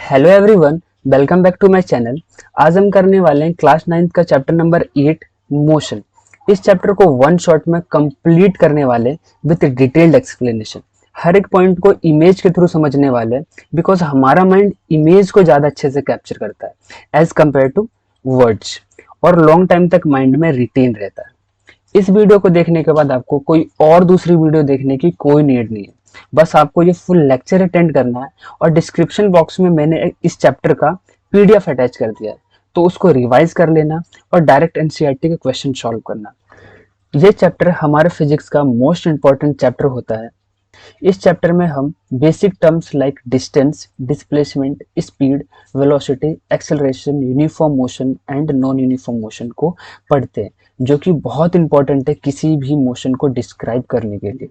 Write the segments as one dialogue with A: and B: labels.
A: Hello everyone, welcome back to my channel. आज हम करने वाले हैं क्लास 9th का चैप्टर नंबर 8 मोशन। इस चैप्टर को वन शॉट में कंप्लीट करने वाले विद डिटेल्ड एक्सप्लेनेशन। हर एक पॉइंट को इमेज के थ्रू समझने वाले, बिकॉज हमारा माइंड इमेज को ज़्यादा अच्छे से कैप्चर करता है एज कम्पेयर टू वर्ड्स, और लॉन्ग टाइम तक माइंड में रिटेन रहता है। इस वीडियो को देखने के बाद आपको कोई और दूसरी वीडियो देखने की कोई नीड नहीं है, बस आपको ये फुल लेक्चर अटेंड करना है। और डिस्क्रिप्शन बॉक्स में मैंने इस चैप्टर का पीडीएफ अटैच कर दिया है, तो उसको रिवाइज कर लेना और डायरेक्ट एनसीईआरटी के क्वेश्चन सॉल्व करना। ये चैप्टर हमारे फिजिक्स का मोस्ट इंपॉर्टेंट चैप्टर होता है। इस चैप्टर में हम basic terms like distance, displacement, speed, velocity, acceleration, uniform motion and non uniform motion को पढ़ते हैं, जो कि बहुत इंपॉर्टेंट है किसी भी मोशन को डिस्क्राइब करने के लिए।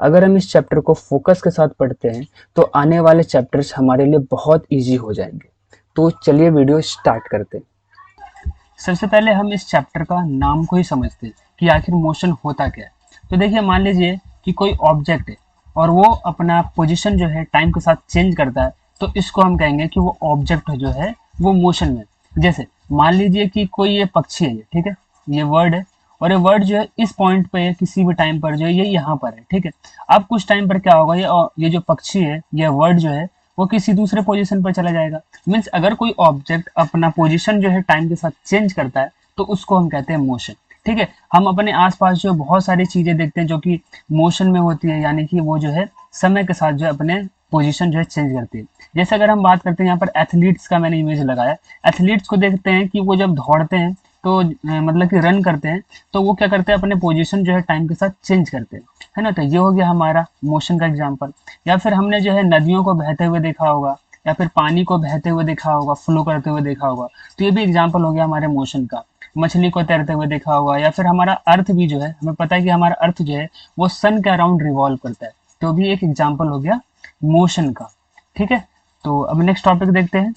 A: अगर हम इस चैप्टर को फोकस के साथ पढ़ते हैं तो आने वाले चैप्टर्स हमारे लिए बहुत ईजी हो जाएंगे। तो चलिए वीडियो स्टार्ट करते हैं। सबसे पहले हम इस चैप्टर का नाम को ही समझते हैं कि आखिर मोशन होता क्या है। तो देखिए, मान लीजिए कि कोई ऑब्जेक्ट है और वो अपना पोजीशन जो है टाइम के साथ चेंज करता है, तो इसको हम कहेंगे कि वो ऑब्जेक्ट जो है वो मोशन में। जैसे मान लीजिए कि कोई ये पक्षी है, ठीक है, ये वर्ड है, और ये वर्ड जो है इस पॉइंट पे किसी भी टाइम पर जो है ये यहाँ पर है, ठीक है। अब कुछ टाइम पर क्या होगा, ये जो पक्षी है, ये वर्ड जो है वो किसी दूसरे पोजीशन पर चला जाएगा। मीन्स अगर कोई ऑब्जेक्ट अपना पोजीशन जो है टाइम के साथ चेंज करता है तो उसको हम कहते हैं मोशन, ठीक है। हम अपने आसपास जो बहुत सारी चीजें देखते हैं जो कि मोशन में होती है, यानी कि वो जो है समय के साथ जो है अपने पोजीशन जो है चेंज करती है। जैसे अगर हम बात करते हैं, यहाँ पर एथलीट्स का मैंने इमेज लगाया। एथलीट्स को देखते हैं कि वो जब दौड़ते हैं तो मतलब कि रन करते हैं, तो वो क्या करते हैं, अपने पोजीशन जो है टाइम के साथ चेंज करते हैं, है ना। तो ये हो गया हमारा मोशन का एग्जाम्पल। या फिर हमने जो है नदियों को बहते हुए देखा होगा, या फिर पानी को बहते हुए देखा होगा, फ्लो करते हुए देखा होगा, तो ये भी एग्जाम्पल हो गया हमारे मोशन का। मछली को तैरते हुए देखा होगा, या फिर हमारा अर्थ भी जो है, हमें पता है कि हमारा अर्थ जो है वो सन के अराउंड रिवॉल्व करता है, तो भी एक एग्जाम्पल हो गया मोशन का, ठीक है। तो अब नेक्स्ट टॉपिक देखते हैं।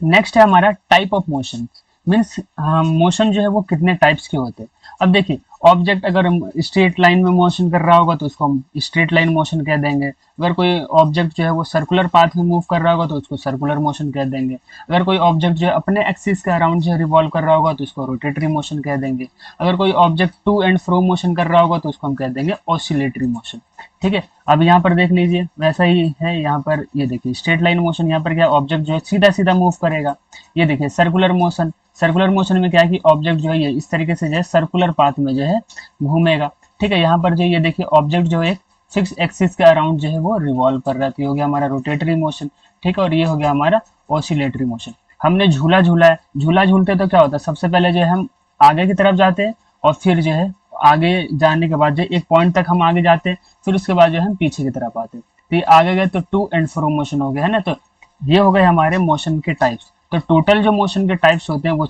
A: नेक्स्ट है हमारा type of motion. Means motion जो है वो कितने टाइप्स के होते हैं। अब देखिए, ऑब्जेक्ट अगर स्ट्रेट लाइन में मोशन कर रहा होगा तो उसको हम स्ट्रेट लाइन मोशन कह देंगे। अगर कोई ऑब्जेक्ट जो है वो सर्कुलर पाथ में मूव कर रहा होगा तो उसको सर्कुलर मोशन कह देंगे। अगर कोई ऑब्जेक्ट जो है अपने एक्सिस के अराउंड जो है रिवॉल्व कर रहा होगा तो उसको रोटेटरी मोशन कह देंगे। अगर कोई object to and fro motion कर रहा होगा तो उसको हम कह देंगे ऑसिलेटरी मोशन, ठीक है। अब यहाँ पर देख लीजिए, वैसा ही है यहाँ पर, ये देखिए स्ट्रेट लाइन मोशन, यहाँ पर क्या ऑब्जेक्ट जो है सीधा सीधा मूव करेगा। ये देखिए सर्कुलर मोशन, सर्कुलर मोशन में क्या है कि ऑब्जेक्ट जो है ये इस तरीके से जो है सर्कुलर पाथ में जो है घूमेगा, ठीक है। यहाँ पर जो ये देखिए ऑब्जेक्ट जो है एक फिक्स एक्सिस के अराउंड जो है वो रिवॉल्व कर रहा है, तो ये हो गया हमारा रोटेटरी मोशन, ठीक है। और ये हो गया हमारा ऑसिलेटरी मोशन। हमने झूला झूला है, झूला झूलते तो क्या होता है, सबसे पहले जो है हम आगे की तरफ जाते हैं, और फिर जो है आगे जाने के बाद जो एक पॉइंट तक हम आगे जाते हैं, फिर उसके बाद जो है हम पीछे की तरफ आते हैं। तो ये आगे गए तो टू एंड फ्रो मोशन हो गया, है ना। तो ये हो गए हमारे मोशन के टाइप्स। तो टोटल जो मोशन के टाइप्स होते हैं वो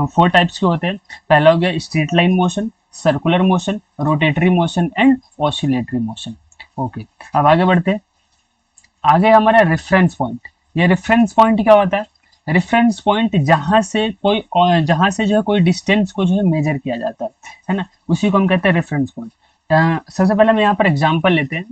A: 4 टाइप्स के होते हैं। पहला हो गया straight line motion, circular motion, rotatory motion and oscillatory motion. Okay, अब आगे बढ़ते हैं। आगे हमारा रेफरेंस पॉइंट। ये रेफरेंस पॉइंट क्या होता है, रेफरेंस पॉइंट जहां से जो है कोई डिस्टेंस को जो है मेजर किया जाता है ना, उसी को हम कहते हैं रेफरेंस पॉइंट। सबसे पहले हम यहाँ पर एग्जांपल लेते हैं,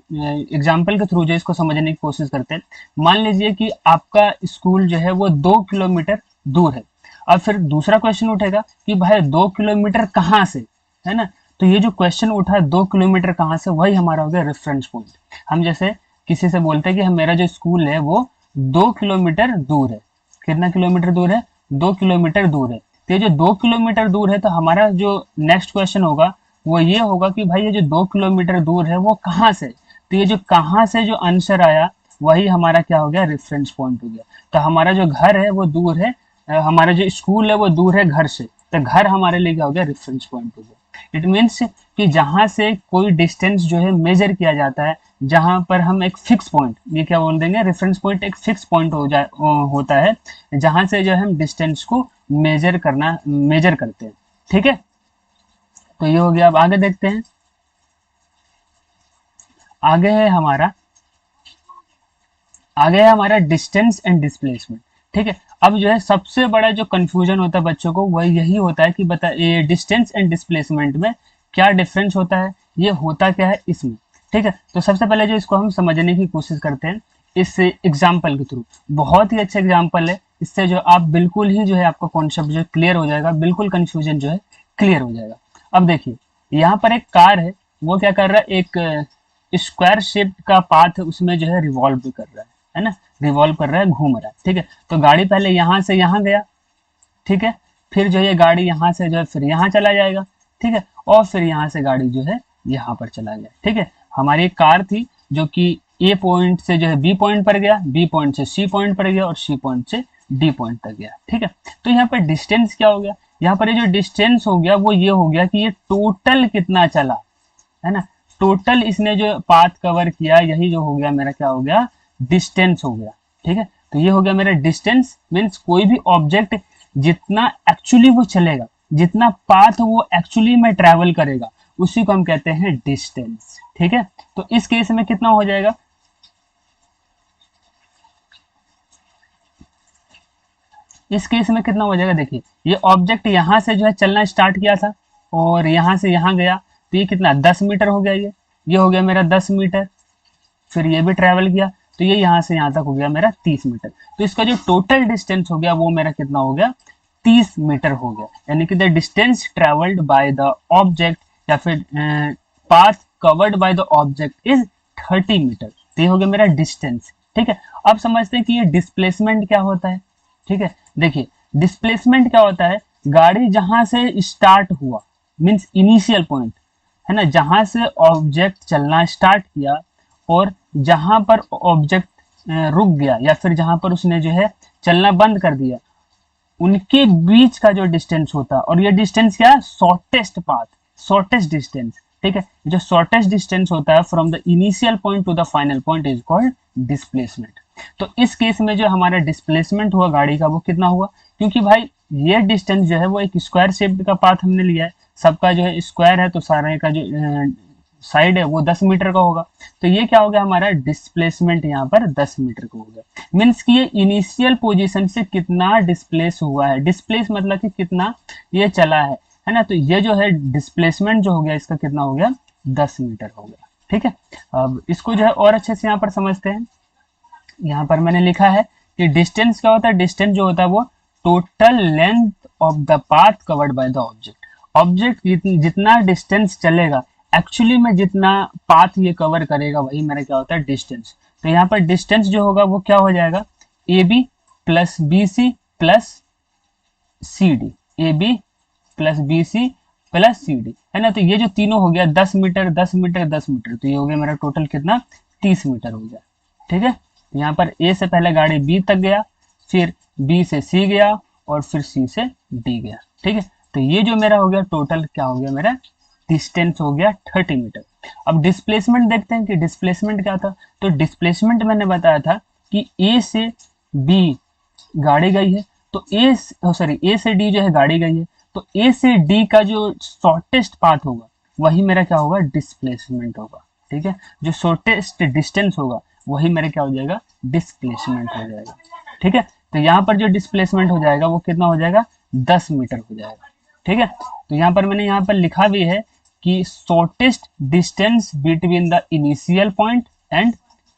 A: एग्जांपल के थ्रू जो इसको समझने की कोशिश करते हैं। मान लीजिए कि आपका स्कूल जो है वो 2 किलोमीटर दूर है। अब फिर दूसरा क्वेश्चन उठेगा कि भाई 2 किलोमीटर कहाँ से, है ना। तो ये जो क्वेश्चन उठा 2 किलोमीटर कहाँ से, वही हमारा हो गया रेफरेंस पॉइंट। हम जैसे किसी से बोलते हैं कि मेरा जो स्कूल है वो 2 किलोमीटर दूर है। कितना किलोमीटर दूर है, 2 किलोमीटर दूर है। तो ये जो 2 किलोमीटर दूर है, तो हमारा जो नेक्स्ट क्वेश्चन होगा वो ये होगा कि भाई ये जो 2 किलोमीटर दूर है वो कहाँ से। तो ये जो कहाँ से जो आंसर आया वही हमारा क्या हो गया, रेफरेंस पॉइंट हो गया। तो हमारा जो घर है वो दूर है, हमारा जो स्कूल है वो दूर है घर से, तो घर हमारे लिए क्या हो गया, रेफरेंस पॉइंट हो गया। इट मीन्स कि जहां से कोई डिस्टेंस जो है मेजर किया जाता है, जहां पर हम एक फिक्स पॉइंट, ये क्या बोल देंगे, रेफरेंस पॉइंट एक फिक्स पॉइंट होता है, जहां से जो है हम डिस्टेंस को मेजर करते हैं, ठीक है। तो ये हो गया। अब आगे देखते हैं। आगे है हमारा आगे है हमारा डिस्टेंस एंड डिस्प्लेसमेंट, ठीक है। अब जो है सबसे बड़ा जो कंफ्यूजन होता है बच्चों को वह यही होता है कि बता ये डिस्टेंस एंड डिस्प्लेसमेंट में क्या डिफरेंस होता है, ये होता क्या है इसमें, ठीक है। तो सबसे पहले जो इसको हम समझने की कोशिश करते हैं, इस एग्जाम्पल के थ्रू। बहुत ही अच्छा एग्जाम्पल है, इससे जो आप बिल्कुल ही जो है आपका कॉन्सेप्ट जो है क्लियर हो जाएगा, बिल्कुल कंफ्यूजन जो है क्लियर हो जाएगा। अब देखिए यहाँ पर एक कार है, वो क्या कर रहा है, एक स्क्वायर शेप का पाथ उसमें जो है रिवॉल्व भी कर रहा है ना, रिवॉल्व कर रहा है, घूम रहा है, ठीक है। तो गाड़ी पहले यहाँ से यहाँ गया, ठीक है, फिर जो है गाड़ी यहाँ से जो है फिर यहाँ चला जाएगा, ठीक है, और फिर यहाँ से गाड़ी जो है यहाँ पर चला गया, ठीक है। हमारी एक कार थी जो कि ए पॉइंट से जो है बी पॉइंट पर गया, बी पॉइंट से सी पॉइंट पर गया और सी पॉइंट से डी पॉइंट तक गया, ठीक है। तो यहाँ पर डिस्टेंस क्या हो गया, यहाँ पर ये जो डिस्टेंस हो गया वो ये हो गया कि ये टोटल कितना चला, है ना, टोटल इसने जो पाथ कवर किया यही जो हो गया मेरा क्या हो गया, डिस्टेंस हो गया, ठीक है। तो ये हो गया मेरा डिस्टेंस, मीन्स कोई भी ऑब्जेक्ट जितना एक्चुअली वो चलेगा, जितना पाथ वो एक्चुअली में ट्रैवल करेगा, उसी को हम कहते हैं डिस्टेंस, ठीक है। तो इस केस में कितना हो जाएगा, इस केस में कितना हो जाएगा, देखिए ये ऑब्जेक्ट यहाँ से जो है चलना स्टार्ट किया था और यहाँ से यहाँ गया, तो ये कितना 10 मीटर हो गया, ये हो गया मेरा 10 मीटर, फिर ये भी ट्रैवल किया, तो ये यहाँ से यहाँ तक हो गया मेरा 30 मीटर। तो इसका जो टोटल डिस्टेंस हो गया वो मेरा कितना हो गया, 30 मीटर हो गया, यानी कि the distance travelled by the object या फिर path covered by the object is 30 metre. तो ये हो गया मेरा डिस्टेंस, ठीक है। अब समझते हैं कि ये डिस्प्लेसमेंट क्या होता है, ठीक है। देखिए डिस्प्लेसमेंट क्या होता है, गाड़ी जहां से स्टार्ट हुआ, मीन्स इनिशियल पॉइंट, है ना, जहां से ऑब्जेक्ट चलना स्टार्ट किया और जहां पर ऑब्जेक्ट रुक गया या फिर जहां पर उसने जो है चलना बंद कर दिया, उनके बीच का जो डिस्टेंस होता है, और ये डिस्टेंस क्या है, शॉर्टेस्ट पाथ, शॉर्टेस्ट डिस्टेंस, ठीक है। जो शॉर्टेस्ट डिस्टेंस होता है from the initial point two the final point is called displacement. तो इस केस में जो हमारा डिस्प्लेसमेंट हुआ गाड़ी का वो कितना हुआ, क्योंकि भाई ये डिस्टेंस जो है वो एक स्क्वायर शेप का पाथ हमने लिया है, सबका जो है स्क्वायर है, तो सारे का जो साइड है वो 10 मीटर का होगा, तो ये क्या हो गया हमारा डिस्प्लेसमेंट यहाँ पर 10 मीटर का हो गया। मीन्स कि ये इनिशियल पोजीशन से कितना डिस्प्लेस हुआ है, डिस्प्लेस मतलब कि कितना ये चला है ना। तो ये जो है डिस्प्लेसमेंट जो हो गया इसका कितना हो गया, 10 मीटर हो गया, ठीक है। अब इसको जो है और अच्छे से यहाँ पर समझते हैं। यहाँ पर मैंने लिखा है कि डिस्टेंस क्या होता है, डिस्टेंस जो होता है वो total length of the path covered by the object, object जितना डिस्टेंस चलेगा, एक्चुअली में जितना पाथ ये कवर करेगा वही मेरा क्या होता है डिस्टेंस। तो यहाँ पर डिस्टेंस जो होगा वो क्या हो जाएगा, A B plus B C plus C D, A B plus B C plus C D, है ना। तो ये जो तीनों हो गया 10 मीटर 10 मीटर 10 मीटर, तो ये हो गया मेरा टोटल कितना 30 मीटर हो गया, ठीक है। तो यहाँ पर ए से पहले गाड़ी बी तक गया, फिर बी से सी गया और फिर सी से डी गया, ठीक है। तो ये जो मेरा हो गया टोटल क्या हो गया मेरा डिस्टेंस हो गया 30 मीटर। अब डिस्प्लेसमेंट देखते हैं कि डिस्प्लेसमेंट क्या था। तो डिस्प्लेसमेंट मैंने बताया था कि ए से बी गाड़ी गई है, तो ए से डी जो है गाड़ी गई है, तो ए से डी का जो शॉर्टेस्ट पाथ होगा वही मेरा क्या होगा डिस्प्लेसमेंट होगा, ठीक है। जो शॉर्टेस्ट डिस्टेंस होगा वही मेरा क्या हो जाएगा डिस्प्लेसमेंट हो जाएगा, ठीक है। तो यहाँ पर जो डिस्प्लेसमेंट हो जाएगा वो कितना हो जाएगा 10 मीटर हो जाएगा, ठीक है। तो यहाँ पर मैंने यहाँ पर लिखा भी है कि shortest distance between the initial point and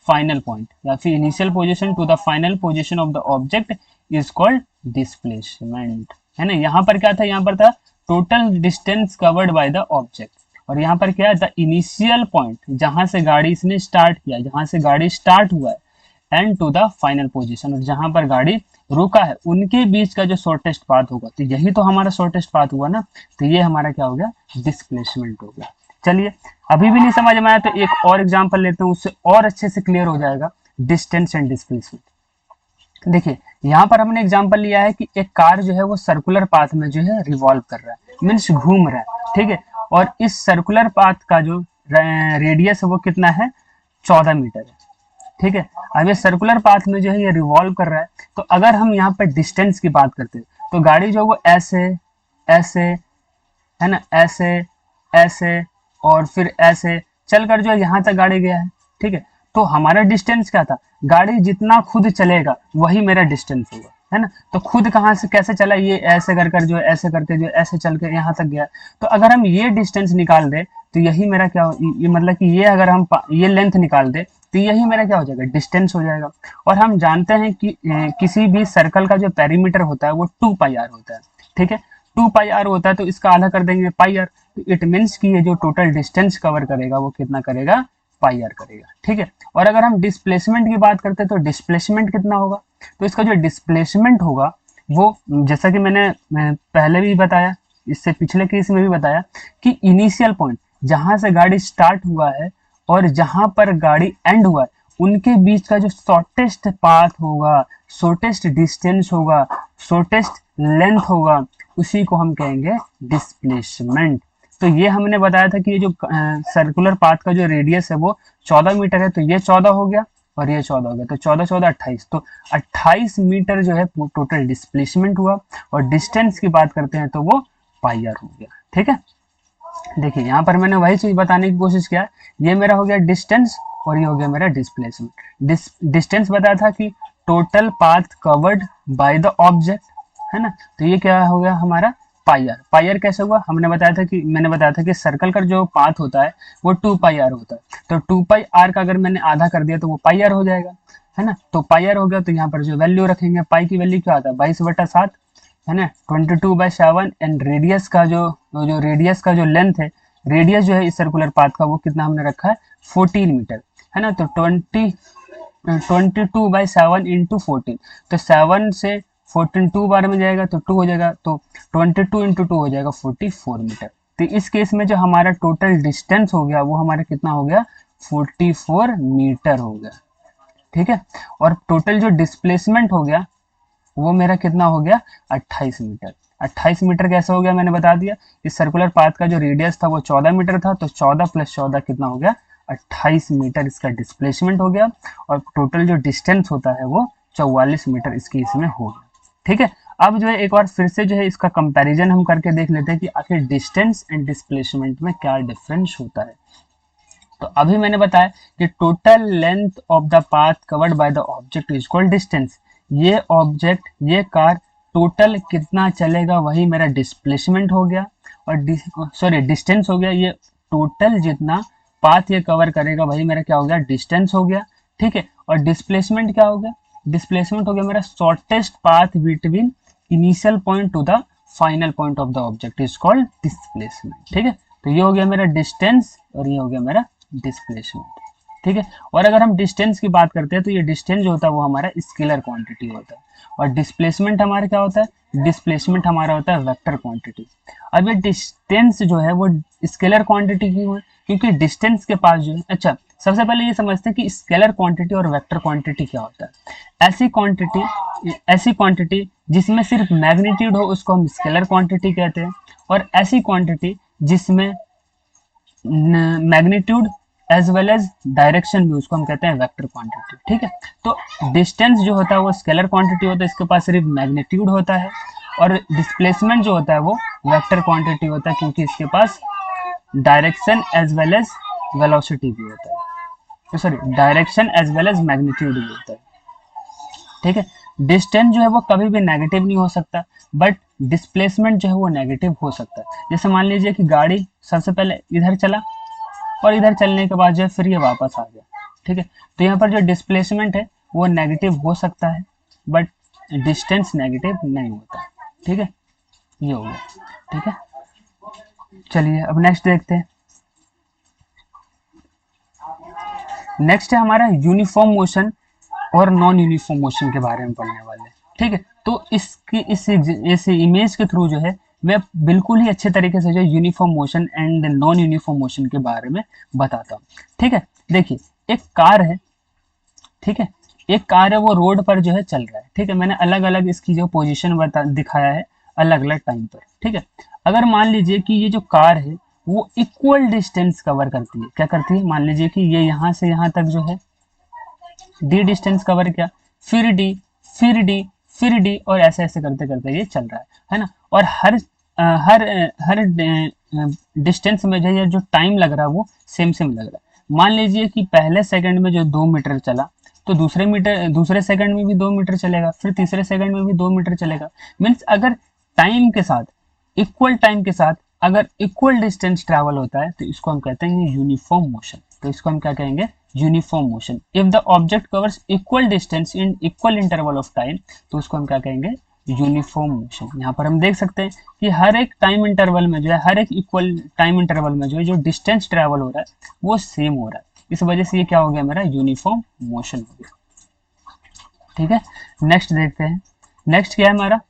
A: final point या फिर initial position to the final position of the object is called displacement, है ना। यहाँ पर क्या था, यहाँ पर था total distance covered by the object, और यहाँ पर क्या है द इनिशियल पॉइंट, जहां से गाड़ी इसने स्टार्ट किया, जहां से गाड़ी स्टार्ट हुआ है, and to the final position, और जहां पर गाड़ी रुका है उनके बीच का जो शॉर्टेस्ट पाथ होगा, तो यही तो हमारा शॉर्टेस्ट पाथ हुआ ना। तो ये हमारा क्या हो गया डिस्प्लेसमेंट हो गया। चलिए अभी भी नहीं समझ में आया तो एक और एग्जांपल लेते हैं, उससे और अच्छे से क्लियर हो जाएगा डिस्टेंस एंड डिस्प्लेसमेंट। देखिए यहाँ पर हमने एग्जांपल लिया है कि एक कार जो है वो सर्कुलर पाथ में जो है रिवॉल्व कर रहा है, मीन्स घूम रहा है, ठीक है। और इस सर्कुलर पाथ का जो रेडियस है वो कितना है 14 मीटर है, ठीक है। अब ये सर्कुलर पाथ में जो है ये रिवॉल्व कर रहा है, तो अगर हम यहाँ पर डिस्टेंस की बात करते हैं तो गाड़ी जो वो ऐसे ऐसे, है ना, ऐसे ऐसे और फिर ऐसे चलकर जो है यहाँ तक गाड़ी गया है, ठीक है। तो हमारा डिस्टेंस क्या था, गाड़ी जितना खुद चलेगा वही मेरा डिस्टेंस होगा, है ना। तो खुद कहाँ से कैसे चला, ये ऐसे कर कर जो है ऐसे करके जो ऐसे चल के यहाँ तक गया, तो अगर हम ये डिस्टेंस निकाल दे तो यही मेरा क्या ये मतलब कि ये अगर हम ये लेंथ निकाल दे तो यही मेरा क्या हो जाएगा, डिस्टेंस हो जाएगा। और हम जानते हैं कि किसी भी सर्कल का जो पेरीमीटर होता है वो 2πr होता है, ठीक है। 2πr होता है तो इसका आधा कर देंगे πr, तो इट मीन्स कि ये जो टोटल डिस्टेंस कवर करेगा वो कितना करेगा, πr करेगा, ठीक है। और अगर हम डिस्प्लेसमेंट की बात करते हैं तो डिस्प्लेसमेंट कितना होगा, तो इसका जो डिस्प्लेसमेंट होगा वो, जैसा कि मैं पहले भी बताया, इससे पिछले केस में भी बताया कि इनिशियल पॉइंट जहां से गाड़ी स्टार्ट हुआ है और जहां पर गाड़ी एंड हुआ है उनके बीच का जो शॉर्टेस्ट पाथ होगा, शॉर्टेस्ट डिस्टेंस होगा, शॉर्टेस्ट लेंथ होगा, उसी को हम कहेंगे डिस्प्लेसमेंट। तो ये हमने बताया था कि ये जो सर्कुलर पाथ का जो रेडियस है वो 14 मीटर है, तो ये 14 हो गया और ये 14 हो गया, तो 14 14 28, तो 28 मीटर जो है टोटल डिस्प्लेसमेंट हुआ। और डिस्टेंस की बात करते हैं तो वो πr हो गया, ठीक है। देखिए यहाँ पर मैंने वही चीज बताने की कोशिश किया, ये मेरा हो गया डिस्टेंस और ये हो गया मेरा डिस्प्लेसमेंट। डिस्टेंस बताया था कि total path covered by the object, है ना, तो ये क्या हो गया हमारा πr। πr कैसे हुआ, मैंने बताया था कि सर्कल का जो पाथ होता है वो 2πr होता है, तो 2πr का अगर मैंने आधा कर दिया तो वो πr हो जाएगा, है ना। तो πr हो गया, तो यहाँ पर जो वैल्यू रखेंगे, पाई की वैल्यू क्या आता है 22/7, है ना, 22/7। एंड रेडियस का जो लेंथ है, रेडियस जो है इस सर्कुलर पाथ का वो कितना हमने रखा है 14 मीटर, है ना। तो 22/7 इंटू 14, तो 7 से 14 2 बार में जाएगा तो 2 हो जाएगा, तो 22 इंटू 2 हो जाएगा 44 मीटर। तो इस केस में जो हमारा टोटल डिस्टेंस हो गया वो हमारा कितना हो गया 44 मीटर हो गया, ठीक है। और टोटल जो डिस्प्लेसमेंट हो गया वो मेरा कितना हो गया 28 मीटर। 28 मीटर कैसे हो गया मैंने बता दिया, इस सर्कुलर पाथ का जो रेडियस था वो 14 मीटर था, तो 14 + 14 कितना हो गया 28 मीटर इसका डिस्प्लेसमेंट हो गया। और टोटल जो डिस्टेंस होता है वो 44 मीटर इसकी इसमें हो गया, ठीक है। अब जो है एक बार फिर से जो है इसका कंपैरिजन हम करके देख लेते हैं कि आखिर डिस्टेंस एंड डिस्प्लेसमेंट में क्या डिफरेंस होता है। तो अभी मैंने बताया कि total length of the path covered by the object is equal distance, ये ऑब्जेक्ट ये कार टोटल कितना चलेगा वही मेरा डिस्प्लेसमेंट हो गया, और डिस्टेंस हो गया, ये टोटल जितना पाथ ये कवर करेगा वही मेरा क्या हो गया डिस्टेंस हो गया, ठीक है। और डिस्प्लेसमेंट क्या हो गया, डिस्प्लेसमेंट हो गया मेरा shortest path between initial point two the final point of the object is called displacement, ठीक है। तो ये हो गया मेरा डिस्टेंस और ये हो गया मेरा डिस्प्लेसमेंट, ठीक है। और अगर हम डिस्टेंस की बात करते हैं तो ये डिस्टेंस जो होता है वो हमारा स्केलर क्वांटिटी होता है, और डिस्प्लेसमेंट हमारा क्या होता है, डिस्प्लेसमेंट हमारा होता है वेक्टर क्वांटिटी। अब ये डिस्टेंस जो है वो स्केलर क्वांटिटी क्यों है, क्योंकि डिस्टेंस के पास जो है, अच्छा सबसे पहले ये समझते हैं कि स्केलर क्वांटिटी और वेक्टर क्वांटिटी क्या होता है। ऐसी क्वांटिटी जिसमें सिर्फ मैग्नीट्यूड हो उसको हम स्केलर क्वांटिटी कहते हैं, और ऐसी क्वांटिटी जिसमें magnitude as well as direction भी उसको हम कहते हैं वेक्टर क्वांटिटी, ठीक है। तो डिस्टेंस जो होता है वो स्केलर क्वांटिटी होता है, इसके पास सिर्फ मैग्नीट्यूड होता है, और डिस्प्लेसमेंट जो होता है वो वेक्टर क्वांटिटी होता है क्योंकि इसके पास direction as well as velocity भी होता है, तो sorry direction as well as magnitude भी होता है, ठीक है। डिस्टेंस जो है वो कभी भी नेगेटिव नहीं हो सकता, बट डिस्प्लेसमेंट जो है वो नेगेटिव हो सकता है। जैसे मान लीजिए कि गाड़ी सबसे पहले इधर चला और इधर चलने के बाद जो है फिर ये वापस आ गया, ठीक है। तो यहाँ पर जो डिस्प्लेसमेंट है वो नेगेटिव हो सकता है बट डिस्टेंस नेगेटिव नहीं होता, ठीक है। ये हो गया, ठीक है। चलिए अब नेक्स्ट देखते हैं। नेक्स्ट है हमारा यूनिफॉर्म मोशन और नॉन यूनिफॉर्म मोशन के बारे में पढ़ने वाले हैं, ठीक है। तो इस इमेज के थ्रू जो है मैं बिल्कुल ही अच्छे तरीके से जो uniform motion and non uniform motion के बारे में बताता हूँ, ठीक है। देखिए एक कार है, ठीक है, एक कार है वो रोड पर जो है चल रहा है, ठीक है। मैंने अलग अलग इसकी जो पोजीशन दिखाया है अलग अलग टाइम पर, ठीक है। अगर मान लीजिए कि ये जो कार है वो इक्वल डिस्टेंस कवर करती है, क्या करती है, मान लीजिए कि ये यहाँ से यहाँ तक जो है डी डिस्टेंस कवर किया, फिर डी, फिर डी, फिर डी, और ऐसे ऐसे करते करते ये चल रहा है ना। और हर डिस्टेंस में जो टाइम लग रहा है वो सेम सेम लग रहा है। मान लीजिए कि पहले सेकंड में जो 2 मीटर चला तो दूसरे सेकंड में भी 2 मीटर चलेगा, फिर तीसरे सेकंड में भी 2 मीटर चलेगा। मीन्स अगर टाइम के साथ इक्वल टाइम के साथ अगर इक्वल डिस्टेंस ट्रैवल होता है तो इसको हम कहते हैं यूनिफॉर्म मोशन, तो इसको हम क्या कहेंगे uniform motion. If the object covers equal distance in equal interval of time, तो उसको हम क्या कहेंगे, यूनिफॉर्म मोशन। यहाँ पर हम देख सकते हैं कि हर एक टाइम इंटरवल में जो है, हर एक इक्वल टाइम इंटरवल में जो है, जो डिस्टेंस ट्रेवल हो रहा है वो सेम हो रहा है। इस वजह से ये क्या हो गया, मेरा यूनिफॉर्म मोशन हो गया। ठीक है, नेक्स्ट देखते हैं। नेक्स्ट क्या है हमारा,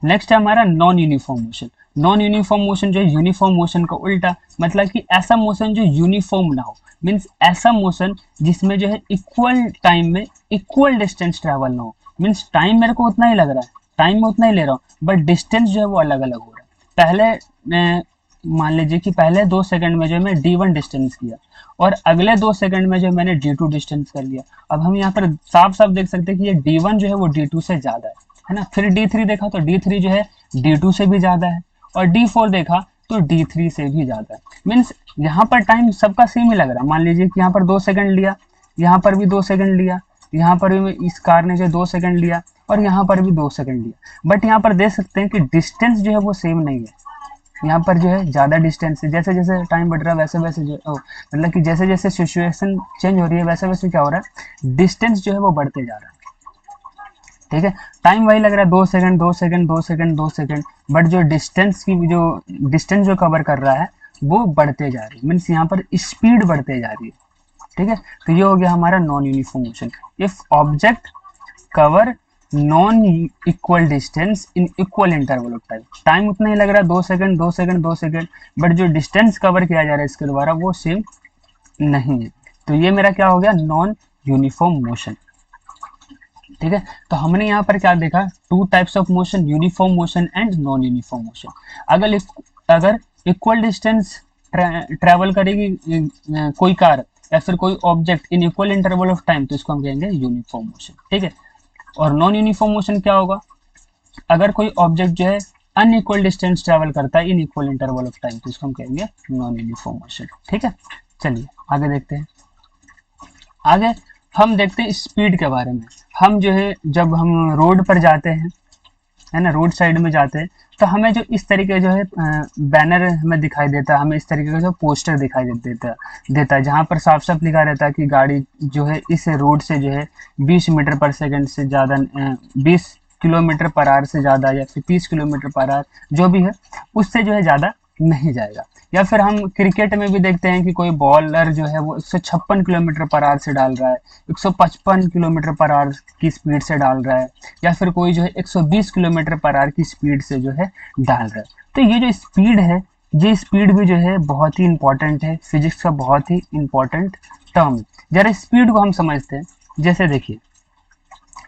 A: नेक्स्ट है हमारा non uniform motion. Non uniform motion जो है यूनिफॉर्म मोशन का उल्टा, मतलब कि ऐसा मोशन जो यूनिफॉर्म ना हो, मीन्स ऐसा मोशन जिसमें जो है इक्वल टाइम में इक्वल डिस्टेंस ट्रेवल ना हो। मीन्स टाइम मेरे को उतना ही लग रहा है, टाइम में उतना ही ले रहा हूँ, बट डिस्टेंस जो है वो अलग अलग हो रहा है। पहले मान लीजिए कि पहले 2 सेकंड में जो मैं D1 डिस्टेंस किया, और अगले 2 सेकंड में जो मैंने D2 डिस्टेंस कर लिया। अब हम यहाँ पर साफ साफ देख सकते हैं कि ये D1 जो है वो D2 से ज्यादा है ना। फिर D3 देखा तो D3 जो है D2 से भी ज्यादा है, और D4 देखा तो D3 से भी ज्यादा है। मीन्स यहाँ पर टाइम सबका सेम ही लग रहा है। मान लीजिए कि यहाँ पर 2 सेकंड लिया, यहाँ पर भी 2 सेकंड लिया, यहाँ पर भी इस कार ने जो 2 सेकंड लिया, और यहाँ पर भी 2 सेकंड लिया, बट यहाँ पर देख सकते हैं कि डिस्टेंस जो है वो सेम नहीं है। यहाँ पर जो है ज्यादा डिस्टेंस है। जैसे जैसे टाइम बढ़ रहा है वैसे वैसे जो मतलब कि जैसे जैसे सिचुएशन चेंज हो रही है वैसे वैसे क्या हो रहा है, डिस्टेंस जो है वो बढ़ते जा रहा है। ठीक है, टाइम वही लग रहा है 2 second 2 second 2 second 2 second, but जो डिस्टेंस की जो डिस्टेंस जो कवर कर रहा है वो बढ़ते जा रही है। मीन्स यहाँ पर स्पीड बढ़ते जा रही है। ठीक है, तो ये हो गया हमारा non uniform motion. If object cover non equal distance in equal interval of time, time उतना ही लग रहा है 2 सेकंड 2 सेकंड 2 सेकंड, बट जो डिस्टेंस कवर किया जा रहा है इसके द्वारा वो सेम नहीं है। तो ये मेरा क्या हो गया, नॉन यूनिफॉर्म मोशन। ठीक है, तो हमने यहाँ पर क्या देखा, 2 types of motion, uniform motion and non uniform motion. अगर इक्वल डिस्टेंस ट्रेवल करेगी कोई कार या फिर कोई object in equal interval of time, तो इसको हम कहेंगे यूनिफॉर्म मोशन। ठीक है, और नॉन यूनिफॉर्म मोशन क्या होगा, अगर कोई ऑब्जेक्ट जो है अनइक्वल डिस्टेंस ट्रेवल करता है in equal interval of time, तो इसको हम कहेंगे नॉन यूनिफॉर्म मोशन। ठीक है, चलिए आगे देखते हैं। आगे हम देखते हैं स्पीड के बारे में। हम जो है जब हम रोड पर जाते हैं, है ना, रोड साइड में जाते हैं, तो हमें जो इस तरीके जो है बैनर हमें दिखाई देता है, हमें इस तरीके का जो पोस्टर दिखाई देता है जहाँ पर साफ साफ लिखा रहता है कि गाड़ी जो है इस रोड से जो है 20 मीटर पर सेकंड से ज़्यादा, 20 किलोमीटर पर आवर से ज़्यादा, या फिर 30 किलोमीटर पर आवर जो भी है उससे जो है ज़्यादा नहीं जाएगा। या फिर हम क्रिकेट में भी देखते हैं कि कोई बॉलर जो है वो 156 किलोमीटर पर आवर से डाल रहा है, 155 किलोमीटर पर आवर की स्पीड से डाल रहा है, या फिर कोई जो है 120 किलोमीटर पर आवर की स्पीड से जो है डाल रहा है। तो ये जो स्पीड है, ये स्पीड भी जो है बहुत ही इंपॉर्टेंट है, फिजिक्स का बहुत ही इंपॉर्टेंट टर्म। जरा स्पीड को हम समझते हैं। जैसे देखिए,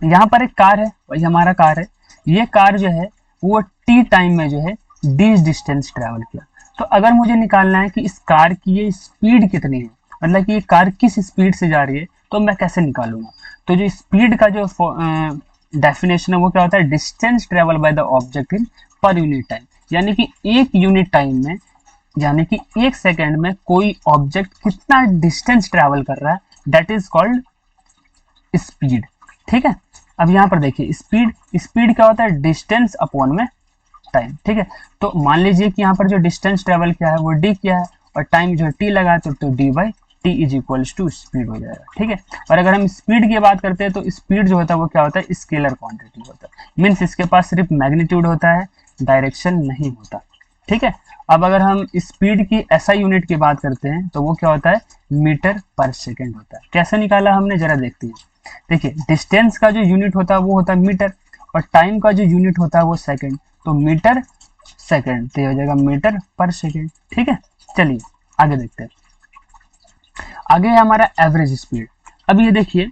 A: यहाँ पर एक कार है, वही हमारा कार है। ये कार जो है वो टी टाइम में जो है डी डिस्टेंस ट्रेवल किया। तो अगर मुझे निकालना है कि इस कार की ये स्पीड कितनी है, मतलब कि ये कार किस स्पीड से जा रही है, तो मैं कैसे निकालूंगा। तो जो स्पीड का जो डेफिनेशन है वो क्या होता है, distance travel by the object in per unit time. यानी कि एक यूनिट टाइम में, यानी कि 1 सेकेंड में कोई ऑब्जेक्ट कितना डिस्टेंस ट्रेवल कर रहा है, दैट इज कॉल्ड स्पीड। ठीक है, अब यहाँ पर देखिए स्पीड, स्पीड क्या होता है, डिस्टेंस अपॉन में टाइम। ठीक है, तो मान लीजिए कि यहाँ पर जो डिस्टेंस ट्रेवल किया है वो डी किया है, और टाइम जो टी लगा तो D by T is equals to speed हो जाएगा। ठीक है, और अगर हम स्पीड की बात करते हैं तो स्पीड जो होता है वो क्या होता है, स्केलर क्वांटिटी होता है। मीन्स इसके पास सिर्फ मैग्नीट्यूड होता है, डायरेक्शन नहीं होता। ठीक है, अब अगर हम स्पीड की एसआई यूनिट की बात करते हैं तो वो क्या होता है, मीटर पर सेकेंड होता है। कैसे निकाला हमने, जरा देखते हैं। देखिए, डिस्टेंस का जो यूनिट होता है वो होता है मीटर, और टाइम का जो यूनिट होता है वो सेकेंड, तो मीटर सेकेंड, तो ये हो जाएगा मीटर पर सेकेंड। ठीक है, चलिए आगे देखते हैं। आगे है हमारा एवरेज स्पीड। अब ये देखिए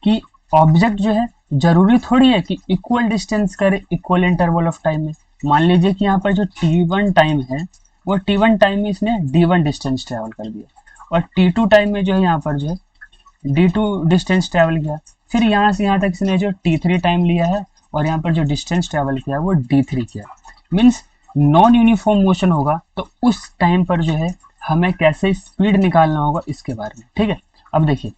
A: कि ऑब्जेक्ट जो है जरूरी थोड़ी है कि इक्वल डिस्टेंस करे इक्वल इंटरवल ऑफ टाइम में। मान लीजिए कि यहाँ पर जो t1 टाइम है वो t1 टाइम में इसने d1 डिस्टेंस ट्रेवल कर दिया, और t2 टाइम में जो है यहाँ पर जो है d2 डिस्टेंस ट्रेवल किया। फिर यहाँ से यहाँ तक इसने जो t3 टाइम लिया है, और यहाँ पर जो डिस्टेंस ट्रेवल किया वो d3 किया। मीन्स नॉन यूनिफॉर्म मोशन होगा तो उस टाइम पर जो है हमें कैसे स्पीड निकालना होगा इसके बारे में। ठीक है, अब देखिए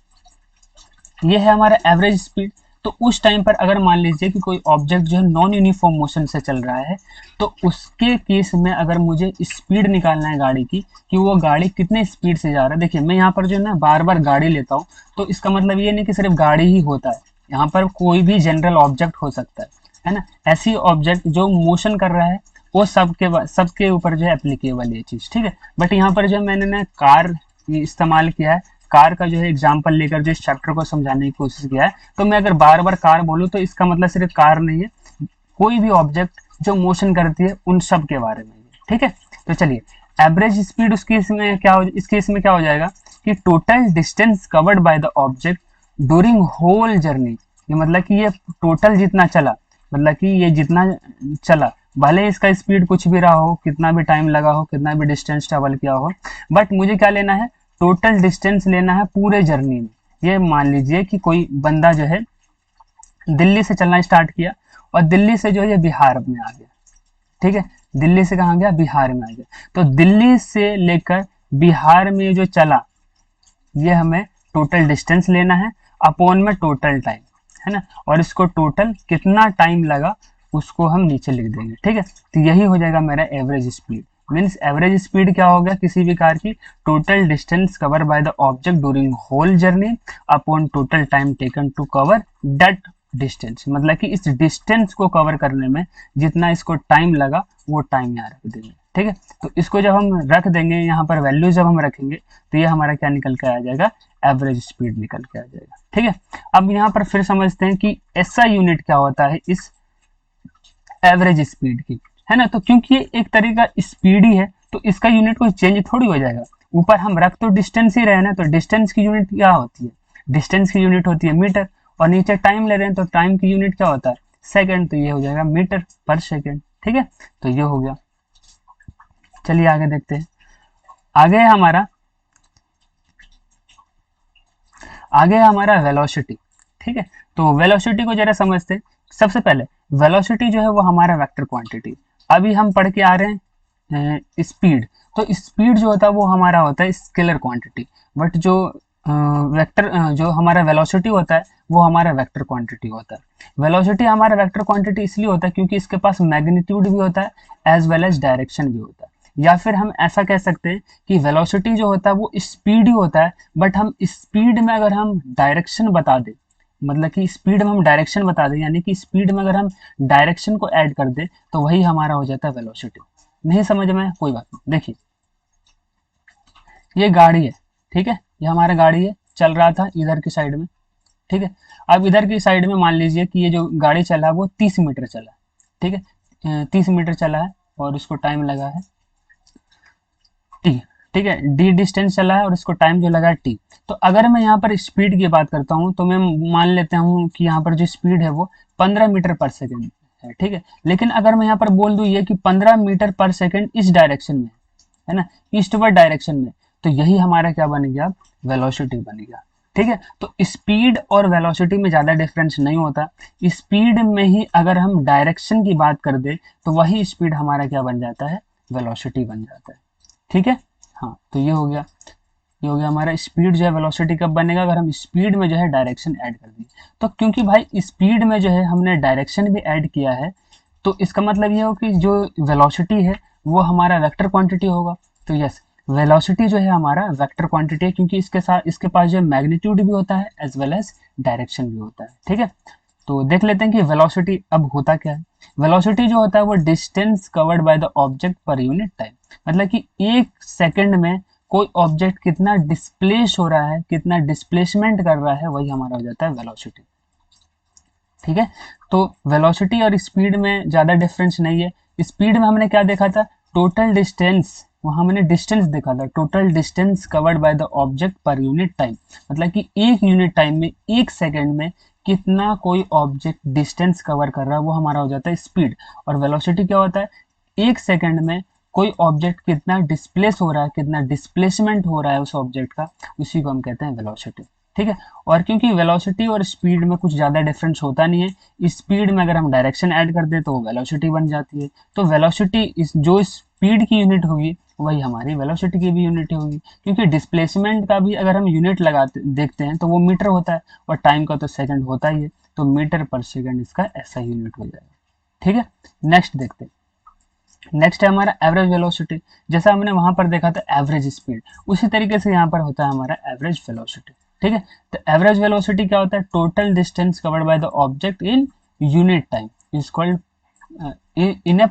A: ये है हमारा एवरेज स्पीड। तो उस टाइम पर अगर मान लीजिए कि कोई ऑब्जेक्ट जो है नॉन यूनिफॉर्म मोशन से चल रहा है, तो उसके केस में अगर मुझे स्पीड निकालना है गाड़ी की, कि वो गाड़ी कितने स्पीड से जा रहा है। देखिए मैं यहाँ पर जो है ना बार बार गाड़ी लेता हूँ, तो इसका मतलब ये नहीं कि सिर्फ गाड़ी ही होता है, यहाँ पर कोई भी जनरल ऑब्जेक्ट हो सकता है ना। ऐसी ऑब्जेक्ट जो मोशन कर रहा है वो सबके ऊपर जो है एप्लीकेबल है चीज़, ठीक है। बट यहाँ पर जो मैंने ना कार इस्तेमाल किया है, कार का जो है एग्जाम्पल लेकर जो इस चैप्टर को समझाने की कोशिश किया है। तो मैं अगर बार बार कार बोलूँ तो इसका मतलब सिर्फ कार नहीं है, कोई भी ऑब्जेक्ट जो मोशन करती है उन सब के बारे में, ठीक है। तो चलिए, एवरेज स्पीड उस केस में क्या हो, इस केस में क्या हो जाएगा कि total distance covered by the object during whole journey. ये मतलब कि ये टोटल जितना चला, मतलब कि ये जितना चला, भले इसका स्पीड कुछ भी रहा हो, कितना भी टाइम लगा हो, कितना भी डिस्टेंस ट्रेवल किया हो, बट मुझे क्या लेना है, टोटल डिस्टेंस लेना है पूरे जर्नी में। ये मान लीजिए कि कोई बंदा जो है दिल्ली से चलना स्टार्ट किया और दिल्ली से जो है बिहार में आ गया, ठीक है। दिल्ली से कहाँ गया, बिहार में आ गया। तो दिल्ली से लेकर बिहार में जो चला, ये हमें टोटल डिस्टेंस लेना है अपॉन में टोटल टाइम, है ना। और इसको टोटल कितना टाइम लगा उसको हम नीचे लिख देंगे, ठीक है। तो यही हो जाएगा मेरा average speed. Means average speed क्या हो गया किसी भी कार की, total distance cover by the object during whole journey upon total time taken to cover that distance. मतलब कि इस डिस्टेंस को कवर करने में जितना इसको टाइम लगा वो टाइम यहाँ रख देंगे, ठीक है। तो इसको जब हम रख देंगे यहाँ पर वैल्यू जब हम रखेंगे तो ये हमारा क्या निकल के आ जाएगा, एवरेज स्पीड निकल के आ जाएगा, ठीक है। अब यहाँ पर फिर समझते हैं कि ऐसा यूनिट क्या होता है इस एवरेज स्पीड की, है ना। तो क्योंकि ये एक तरीका स्पीड ही है तो इसका यूनिट कोई चेंज थोड़ी हो जाएगा। ऊपर हम रख तो डिस्टेंस ही रहे ना, तो डिस्टेंस की यूनिट क्या होती है, डिस्टेंस की यूनिट होती है मीटर, और नीचे टाइम ले रहे हैं तो टाइम की यूनिट क्या होता है, सेकंड। तो ये हो जाएगा मीटर पर सेकंड, ठीक है। तो ये हो गया। चलिए आगे देखते हैं। आगे है हमारा आगे है हमारा वेलोसिटी, ठीक है। तो वेलोसिटी को जरा समझते हैं। सबसे पहले वेलोसिटी जो है वो हमारा वेक्टर क्वांटिटी। अभी हम पढ़ के आ रहे हैं स्पीड। तो स्पीड जो होता है वो हमारा होता है स्केलर क्वांटिटी, बट जो वेक्टर जो हमारा वेलोसिटी होता है वो हमारा वेक्टर क्वांटिटी होता है। वेलोसिटी हमारा वेक्टर क्वांटिटी इसलिए होता है क्योंकि इसके पास मैग्नीट्यूड भी होता है एज वेल एज डायरेक्शन भी होता है। या फिर हम ऐसा कह सकते हैं कि वेलोसिटी जो होता है वो स्पीड ही होता है, बट हम स्पीड में अगर हम डायरेक्शन बता दें, मतलब कि स्पीड में हम डायरेक्शन बता दें, यानी कि स्पीड में अगर हम डायरेक्शन को ऐड कर दें तो वही हमारा हो जाता है वेलोसिटी। नहीं समझ में, कोई बात नहीं। देखिए ये गाड़ी है, ठीक है, ये हमारा गाड़ी है, चल रहा था इधर की साइड में, ठीक है। अब इधर की साइड में मान लीजिए कि ये जो गाड़ी चला है वो 30 मीटर चला है, ठीक है। 30 मीटर चला है और उसको टाइम लगा है टी, ठीक है। डी डिस्टेंस चला है और इसको टाइम जो लगा है टी। तो अगर मैं यहाँ पर स्पीड की बात करता हूँ तो मैं मान लेता हूँ कि यहाँ पर जो स्पीड है वो 15 मीटर पर सेकेंड है, ठीक है। लेकिन अगर मैं यहाँ पर बोल दूँ ये कि 15 मीटर पर सेकेंड इस डायरेक्शन में है ना, ईस्टवर्ड डायरेक्शन में, तो यही हमारा क्या बन गया, वेलोसिटी बन गया, ठीक है। तो स्पीड और वेलोसिटी में ज़्यादा डिफरेंस नहीं होता। स्पीड में ही अगर हम डायरेक्शन की बात कर दे तो वही स्पीड हमारा क्या बन जाता है, वेलोसिटी बन जाता है, ठीक है। हाँ, तो ये हो गया, ये हो गया हमारा स्पीड जो है। वेलोसिटी कब बनेगा, अगर हम स्पीड में जो है डायरेक्शन ऐड कर दें। तो क्योंकि भाई स्पीड में जो है हमने डायरेक्शन भी ऐड किया है, तो इसका मतलब ये हो कि जो वेलोसिटी है वो हमारा वेक्टर क्वांटिटी होगा। तो यस, वेलोसिटी जो है हमारा वेक्टर क्वांटिटी है, क्योंकि इसके साथ इसके पास जो मैग्नीट्यूड भी होता है एज वेल एज डायरेक्शन भी होता है, ठीक है। तो देख लेते हैं कि वेलोसिटी अब होता क्या है। वेलोसिटी जो होता है वो distance covered by the object per unit time. मतलब कि एक सेकंड में कोई ऑब्जेक्ट कितना डिस्प्लेस हो रहा है, कितना डिस्प्लेसमेंट कर रहा है, वही हमारा हो जाता है वेलोसिटी, ठीक है। तो वेलोसिटी और स्पीड में ज़्यादा डिफरेंस नहीं है। स्पीड में हमने क्या देखा था, टोटल डिस्टेंस, वहाँ हमने डिस्टेंस देखा था, total distance covered by the object per unit time. मतलब कि एक यूनिट टाइम में, एक सेकेंड में कितना कोई ऑब्जेक्ट डिस्टेंस कवर कर रहा है वो हमारा हो जाता है स्पीड। और वेलोसिटी क्या होता है, एक सेकेंड में कोई ऑब्जेक्ट कितना डिस्प्लेस हो रहा है, कितना डिस्प्लेसमेंट हो रहा है उस ऑब्जेक्ट का, उसी को हम कहते हैं वेलोसिटी, ठीक है। और क्योंकि वेलोसिटी और स्पीड में कुछ ज़्यादा डिफरेंस होता नहीं है, स्पीड में अगर हम डायरेक्शन ऐड कर दें तो वेलोसिटी बन जाती है। तो वेलोसिटी इस जो स्पीड की यूनिट होगी वही हमारी वेलोसिटी की भी यूनिट होगी, क्योंकि डिस्प्लेसमेंट का भी अगर हम यूनिट लगाते देखते हैं तो वो मीटर होता है और टाइम का तो सेकंड होता ही है। तो मीटर पर सेकंड इसका ऐसा यूनिट हो जाएगा। ठीक है, नेक्स्ट देखते हैं। नेक्स्ट है हमारा एवरेज वेलोसिटी। जैसा हमने वहां पर देखा था एवरेज स्पीड, उसी तरीके से यहाँ पर होता है हमारा एवरेज वेलोसिटी। ठीक है, तो एवरेज वेलोसिटी क्या होता है? Total distance covered by the object in unit time is called in a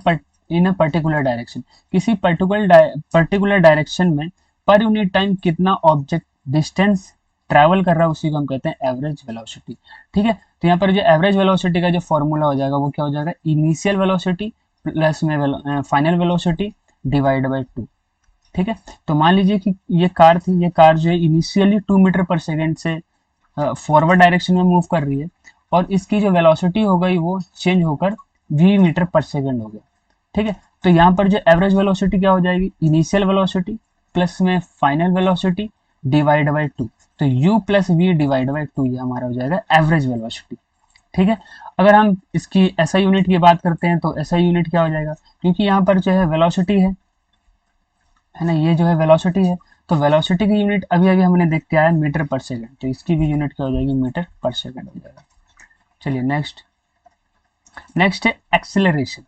A: particular direction. किसी पर्टिकुलर डायरेक्शन में पर यूनिट टाइम कितना ऑब्जेक्ट डिस्टेंस ट्रैवल कर रहा है उसी को हम कहते हैं एवरेज वेलोसिटी। ठीक है, तो यहाँ पर जो एवरेज वेलोसिटी का जो फॉर्मूला हो जाएगा वो क्या हो जाएगा? इनिशियल वेलोसिटी प्लस में फाइनल वेलोसिटी डिवाइड बाय 2। ठीक है, तो मान लीजिए कि ये कार थी, ये कार जो है इनिशियली 2 मीटर पर सेकेंड से फॉरवर्ड डायरेक्शन में मूव कर रही है, और इसकी जो वेलोसिटी हो गई वो चेंज होकर v मीटर पर सेकेंड हो गया। ठीक है, तो यहाँ पर जो एवरेज वेलोसिटी क्या हो जाएगी? इनिशियल वेलोसिटी प्लस में फाइनल वेलोसिटी डिवाइड बाय 2। तो u plus V divide by 2 ये हमारा हो जाएगा एवरेज वेलोसिटी। ठीक है, अगर हम इसकी एसआई यूनिट की बात करते हैं तो एसआई यूनिट क्या हो जाएगा? क्योंकि यहाँ पर जो है वेलोसिटी है ना, ये जो है वेलोसिटी है, तो वेलोसिटी की यूनिट अभी अभी हमने देख के आया मीटर पर सेकंड, तो इसकी भी यूनिट क्या हो जाएगी? मीटर पर सेकंड हो जाएगा। चलिए नेक्स्ट है एक्सेलरेशन।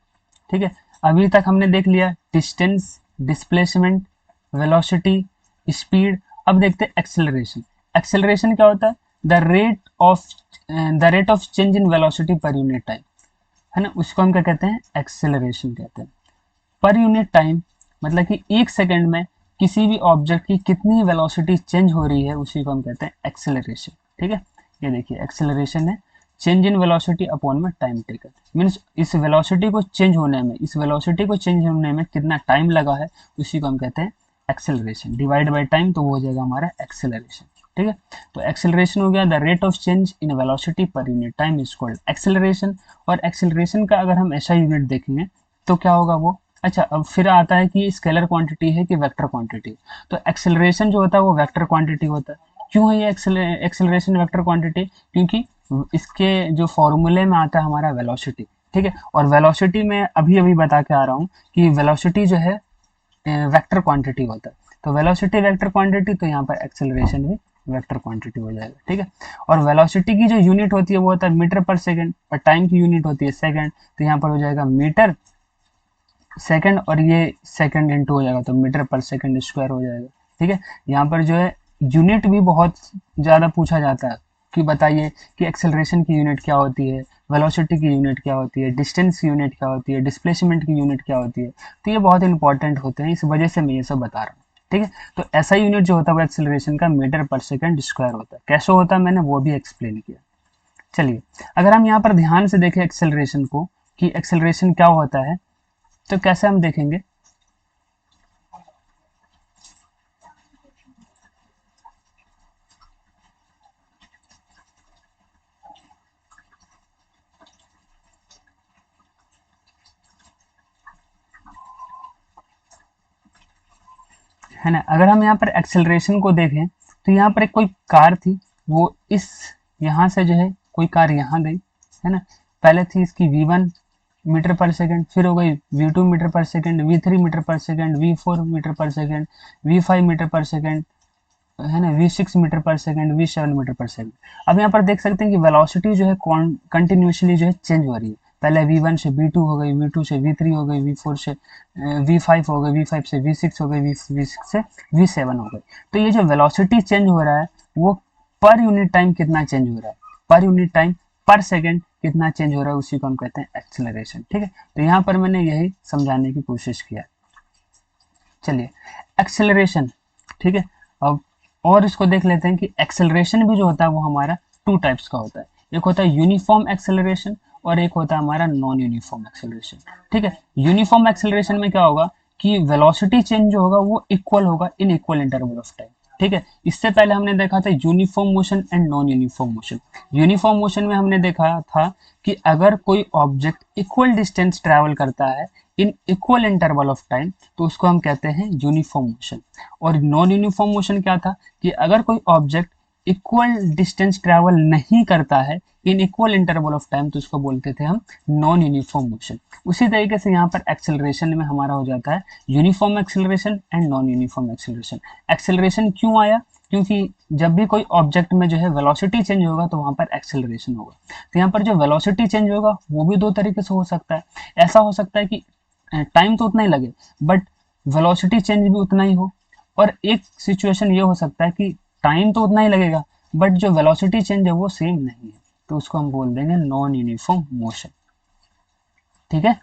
A: ठीक है, अभी तक हमने देख लिया डिस्टेंस, डिस्प्लेसमेंट, वेलोसिटी, स्पीड। अब देखते हैं एक्सेलरेशन। एक्सेलरेशन क्या होता है? The rate of change in velocity per unit time, है ना, उसको हम क्या कहते हैं? एक्सेलरेशन कहते हैं। पर यूनिट टाइम मतलब कि एक सेकंड में किसी भी ऑब्जेक्ट की कितनी वेलोसिटी चेंज हो रही है उसी को हम कहते हैं एक्सेलरेशन। ठीक है, ये देखिए एक्सेलरेशन है चेंज इन वेलोसिटी अपॉन में टाइम टेकन, मीन्स इस वेलोसिटी को चेंज होने में कितना टाइम लगा है उसी को हम कहते हैं एक्सेलरेशन। डिवाइड बाय टाइम तो वो हो जाएगा हमारा एक्सेलरेशन। ठीक है, तो एक्सेलरेशन हो गया the rate of change in velocity per unit time is called acceleration. और एक्सेलरेशन का अगर हम ऐसा यूनिट देखेंगे तो क्या होगा वो? अच्छा, अब फिर आता है कि स्केलर क्वांटिटी है कि वेक्टर क्वांटिटी। तो एक्सेलरेशन जो होता है वो वेक्टर क्वांटिटी होता है। क्यों है ये एक्सेलरेशन वेक्टर क्वांटिटी? क्योंकि इसके जो फॉर्मूले में आता है हमारा वेलोसिटी। ठीक है, और वेलोसिटी में अभी अभी बता के आ रहा हूँ कि वेलोसिटी जो है वेक्टर क्वांटिटी होता है। तो वेलोसिटी वेक्टर क्वांटिटी, तो यहाँ पर एक्सेलरेशन भी वेक्टर क्वांटिटी हो जाएगा। ठीक है, और वेलोसिटी की जो यूनिट होती है वो होता है मीटर पर सेकंड, और टाइम की यूनिट होती है सेकंड, तो यहाँ पर हो जाएगा मीटर सेकंड, और ये सेकंड इंटू हो जाएगा तो मीटर पर सेकंड स्क्वायर हो जाएगा। ठीक है, यहाँ पर जो है यूनिट भी बहुत ज़्यादा पूछा जाता है कि बताइए कि एक्सेलरेशन की यूनिट क्या होती है, वेलोसिटी की यूनिट क्या होती है, डिस्टेंस की यूनिट क्या होती है, डिस्प्लेसमेंट की यूनिट क्या होती है। तो ये बहुत इंपॉर्टेंट होते हैं, इस वजह से मैं ये सब बता रहा हूँ। ठीक है, तो ऐसा यूनिट जो होता है वो एक्सेलरेशन का मीटर पर सेकंड स्क्वायर होता है। कैसे होता है मैंने वो भी एक्सप्लेन किया। चलिए, अगर हम यहाँ पर ध्यान से देखें एक्सेलरेशन को कि एक्सेलरेशन क्या होता है, तो कैसे हम देखेंगे? है ना, अगर हम यहाँ पर एक्सेलरेशन को देखें तो यहाँ पर एक कोई कार थी, वो इस यहाँ से जो है कोई कार यहाँ गई, है ना, पहले थी इसकी v1 मीटर पर सेकंड, फिर हो गई v2 मीटर पर सेकंड, v3 मीटर पर सेकंड, v4 मीटर पर सेकंड, v5 मीटर पर सेकंड, है ना, v6 मीटर पर सेकंड, v7 मीटर पर सेकंड। अब यहाँ पर देख सकते हैं कि वेलोसिटी जो है कंटिन्यूसली जो है चेंज हो रही है। पहले v1 से v2 हो गई, v2 से v3 हो गई, v4 से v5 हो गई, v5 से v6 हो गई, v6 से v7 हो गई। तो ये जो वेलोसिटी चेंज हो रहा है वो पर यूनिट टाइम कितना चेंज हो रहा है, पर यूनिट टाइम पर सेकेंड कितना चेंज हो रहा है उसी को हम कहते हैं एक्सेलरेशन। ठीक है, तो यहाँ पर मैंने यही समझाने की कोशिश किया। चलिए, एक्सेलरेशन, ठीक है, अब और इसको देख लेते हैं कि एक्सेलरेशन भी जो होता है वो हमारा 2 टाइप्स का होता है। एक होता है यूनिफॉर्म एक्सेलरेशन और एक होता है हमारा नॉन यूनिफॉर्म एक्सेलरेशन। ठीक है, यूनिफॉर्म एक्सेलरेशन में क्या होगा कि वेलोसिटी चेंज जो होगा वो इक्वल होगा in equal interval of time. ठीक है, इससे पहले हमने देखा था uniform motion and non uniform motion. Uniform motion में हमने देखा था कि अगर कोई ऑब्जेक्ट इक्वल डिस्टेंस ट्रैवल करता है in equal interval of time तो उसको हम कहते हैं यूनिफॉर्म मोशन। और नॉन यूनिफॉर्म मोशन क्या था कि अगर कोई ऑब्जेक्ट इक्वल डिस्टेंस ट्रैवल नहीं करता है in equal interval of time तो उसको बोलते थे हम नॉन यूनिफॉर्म मोशन। उसी तरीके से यहाँ पर एक्सेलरेशन में हमारा हो जाता है uniform acceleration and non uniform acceleration. Acceleration क्यों आया? क्योंकि जब भी कोई ऑब्जेक्ट में जो है वेलोसिटी चेंज होगा तो वहां पर एक्सेलरेशन होगा। तो यहाँ पर जो वेलोसिटी चेंज होगा वो भी दो तरीके से हो सकता है। ऐसा हो सकता है कि टाइम तो उतना ही लगे बट वेलोसिटी चेंज भी उतना ही हो, और एक सिचुएशन ये हो सकता है कि टाइम तो उतना ही लगेगा बट जो वेलोसिटी चेंज है वो सेम नहीं है, तो उसको हम बोल देंगे नॉन यूनिफॉर्म मोशन। ठीक है,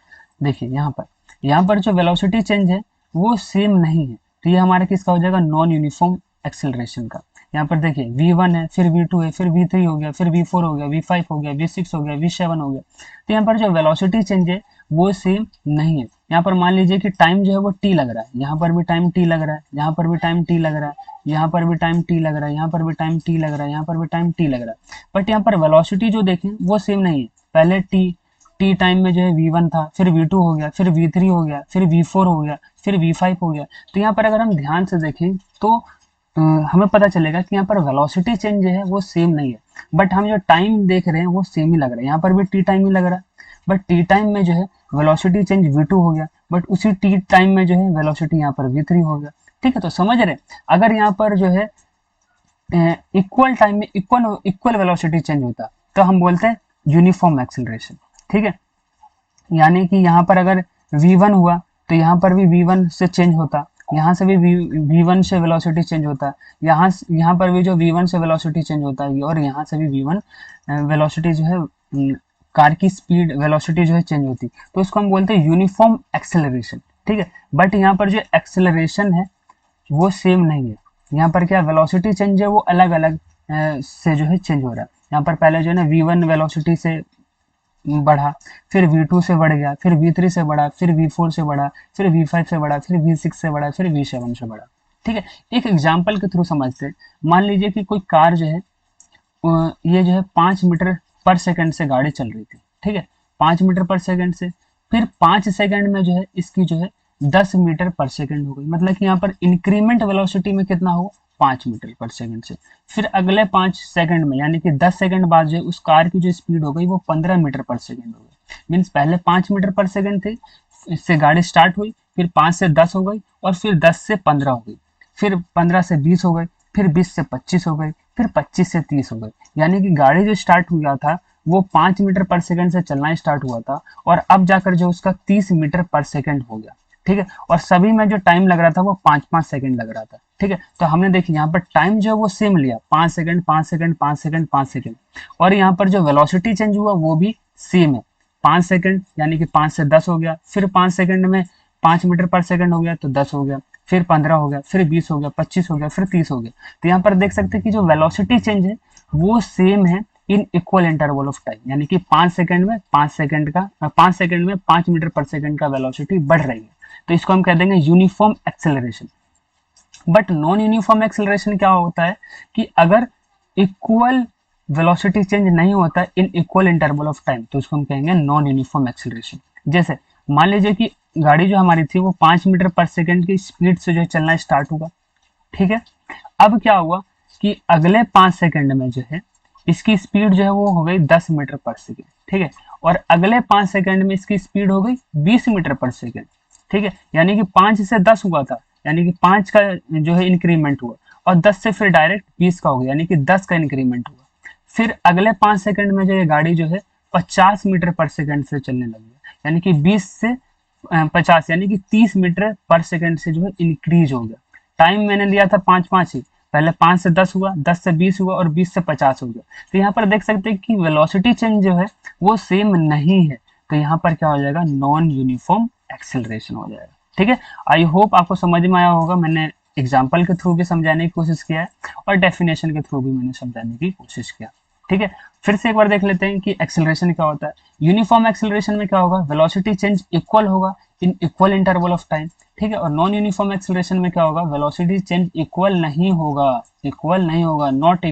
A: देखिए यहाँ पर जो वेलोसिटी चेंज है वो सेम नहीं है, तो ये हमारा किसका हो जाएगा, नॉन यूनिफॉर्म एक्सेलरेशन का। यहाँ पर देखिए v1 है, फिर v2 है, फिर v3 हो गया, फिर v4 हो गया, v5 हो गया, v6 हो गया, v7 हो गया। तो यहाँ पर जो वेलोसिटी चेंज है वो सेम नहीं है। यहाँ पर मान लीजिए कि टाइम जो है वो t लग रहा है, यहाँ पर भी टाइम t लग रहा है, यहाँ पर भी टाइम t लग रहा है, यहाँ पर भी टाइम t लग रहा है, यहाँ पर भी टाइम t लग रहा है, यहाँ पर भी टाइम t लग रहा है, बट यहाँ पर वेलोसिटी जो देखें वो सेम नहीं है। पहले टी टाइम में जो है v1 था, फिर v2 हो गया, फिर v3 हो गया, फिर v4 हो गया, फिर v5 हो गया। तो यहाँ पर अगर हम ध्यान से देखें तो हमें पता चलेगा कि यहाँ पर वेलोसिटी चेंज जो है वो सेम नहीं है, बट हम जो टाइम देख रहे हैं वो सेम ही लग रहा है। यहाँ पर भी टी टाइम ही लग रहा है, बट टी टाइम में जो है वेलोसिटी चेंज v2 हो गया, बट उसी टी टाइम में जो है वेलोसिटी यहाँ पर v3 हो गया। ठीक है, तो समझ रहे, अगर यहाँ पर जो है इक्वल टाइम में इक्वल वेलोसिटी चेंज होता तो हम बोलते हैं यूनिफॉर्म एक्सेलरेशन। ठीक है, यानी कि यहाँ पर अगर v1 हुआ तो यहाँ पर भी v1 से चेंज होता, यहाँ से भी v1 से वेलोसिटी चेंज होता है, यहाँ पर भी जो v1 से वेलोसिटी चेंज होता है, और यहाँ से भी v1 वेलोसिटी जो है कार की स्पीड वेलोसिटी जो है चेंज होती, तो उसको हम बोलते हैं यूनिफॉर्म एक्सेलरेशन। ठीक है, बट यहाँ पर जो एक्सेलरेशन है वो सेम नहीं है। यहाँ पर क्या वेलोसिटी चेंज है वो अलग अलग से जो है चेंज हो रहा है। यहाँ पर पहले जो है ना v1 वेलोसिटी से बढ़ा, फिर v2 से बढ़ गया, फिर v3 से बढ़ा, फिर v4 से बढ़ा, फिर v5 से बढ़ा, फिर v6 से बढ़ा, फिर v7 से बढ़ा। ठीक है, एक एग्जाम्पल के थ्रू समझते हैं। मान लीजिए कि कोई कार जो है ये जो है 5 मीटर पर सेकंड से गाड़ी चल रही थी। ठीक है, 5 मीटर पर सेकंड से, फिर 5 सेकंड में जो है इसकी जो है 10 मीटर पर सेकंड हो गई, मतलब कि यहाँ पर इंक्रीमेंट वेलोसिटी में कितना हो, 5 मीटर पर सेकंड से। फिर अगले 5 सेकंड में यानी कि 10 सेकंड बाद जो है उस कार की जो स्पीड हो गई वो 15 मीटर पर सेकंड हो गई। मीन्स पहले 5 मीटर पर सेकंड थी, इससे गाड़ी स्टार्ट हुई, फिर 5 से 10 हो गई, और फिर 10 से 15 हो गई, फिर 15 से 20 हो गई, फिर 20 से 25 हो गई, फिर 25 से 30 हो गई। यानी कि गाड़ी जो स्टार्ट हुआ था वो 5 मीटर पर सेकंड से चलना स्टार्ट हुआ था, और अब जाकर जो उसका 30 मीटर पर सेकंड हो गया। ठीक है, और सभी में जो टाइम लग रहा था वो 5-5 सेकंड लग रहा था। ठीक है, तो हमने देखिए यहाँ पर टाइम जो है वो सेम लिया, 5 सेकंड 5 सेकंड 5 सेकंड 5 सेकंड, और यहाँ पर जो वेलोसिटी चेंज हुआ वो भी सेम है, 5 सेकंड, यानी कि 5 से 10 हो गया, फिर 5 सेकंड में 5 मीटर पर सेकंड हो गया तो 10 हो गया, फिर 15 हो गया, फिर 20 हो गया, 25 हो गया, फिर 30 हो गया। तो यहाँ पर देख सकते हैं कि जो वेलोसिटी चेंज है वो सेम है in equal interval of time, यानी कि 5 सेकंड में 5 सेकंड का 5 सेकंड में 5 मीटर पर सेकंड का वेलोसिटी बढ़ रही है, तो इसको हम कह देंगे uniform acceleration. But non uniform acceleration क्या होता है कि अगर इक्वल वेलोसिटी चेंज नहीं होता in equal interval of time तो उसको हम कहेंगे नॉन यूनिफॉर्म एक्सेलरेशन। जैसे मान लीजिए कि गाड़ी जो हमारी थी वो 5 मीटर पर सेकंड की स्पीड से जो है चलना स्टार्ट हुआ। ठीक है, अब क्या हुआ कि अगले 5 सेकंड में जो है इसकी स्पीड जो है वो हो गई 10 मीटर पर सेकंड। ठीक है, और अगले 5 सेकंड में इसकी स्पीड हो गई 20 मीटर पर सेकंड। ठीक है, यानी कि 5 से 10 हुआ था, यानी कि 5 का जो है इंक्रीमेंट हुआ, और 10 से फिर डायरेक्ट 20 का हो गया, यानी कि 10 का इंक्रीमेंट हुआ। फिर अगले 5 सेकंड में जो ये गाड़ी जो है 50 मीटर पर सेकंड से चलने लगी, यानी कि 20 से 50 यानी कि 30 मीटर पर सेकंड से जो है इंक्रीज हो गया। टाइम मैंने लिया था 5-5 ही, पहले 5 से 10 हुआ, 10 से 20 हुआ, और 20 से 50 हो गया। तो यहाँ पर देख सकते हैं कि वेलोसिटी चेंज जो है वो सेम नहीं है, तो यहाँ पर क्या हो जाएगा, नॉन यूनिफॉर्म एक्सेलरेशन हो जाएगा। ठीक है, आई होप आपको समझ में आया होगा। मैंने एग्जाम्पल के थ्रू भी समझाने की कोशिश किया है और डेफिनेशन के थ्रू भी मैंने समझाने की कोशिश किया। ठीक है, फिर से एक बार देख लेते हैं कि एक्सेलरेशन क्या होता है। यूनिफॉर्म एक्सेलरेशन में क्या होगा, वेलोसिटी चेंज इक्वल होगा in equal interval of time. ठीक है, और नॉन यूनिफॉर्म एक्सेलरेशन में क्या होगा, वेलोसिटी चेंज इक्वल नहीं होगा, not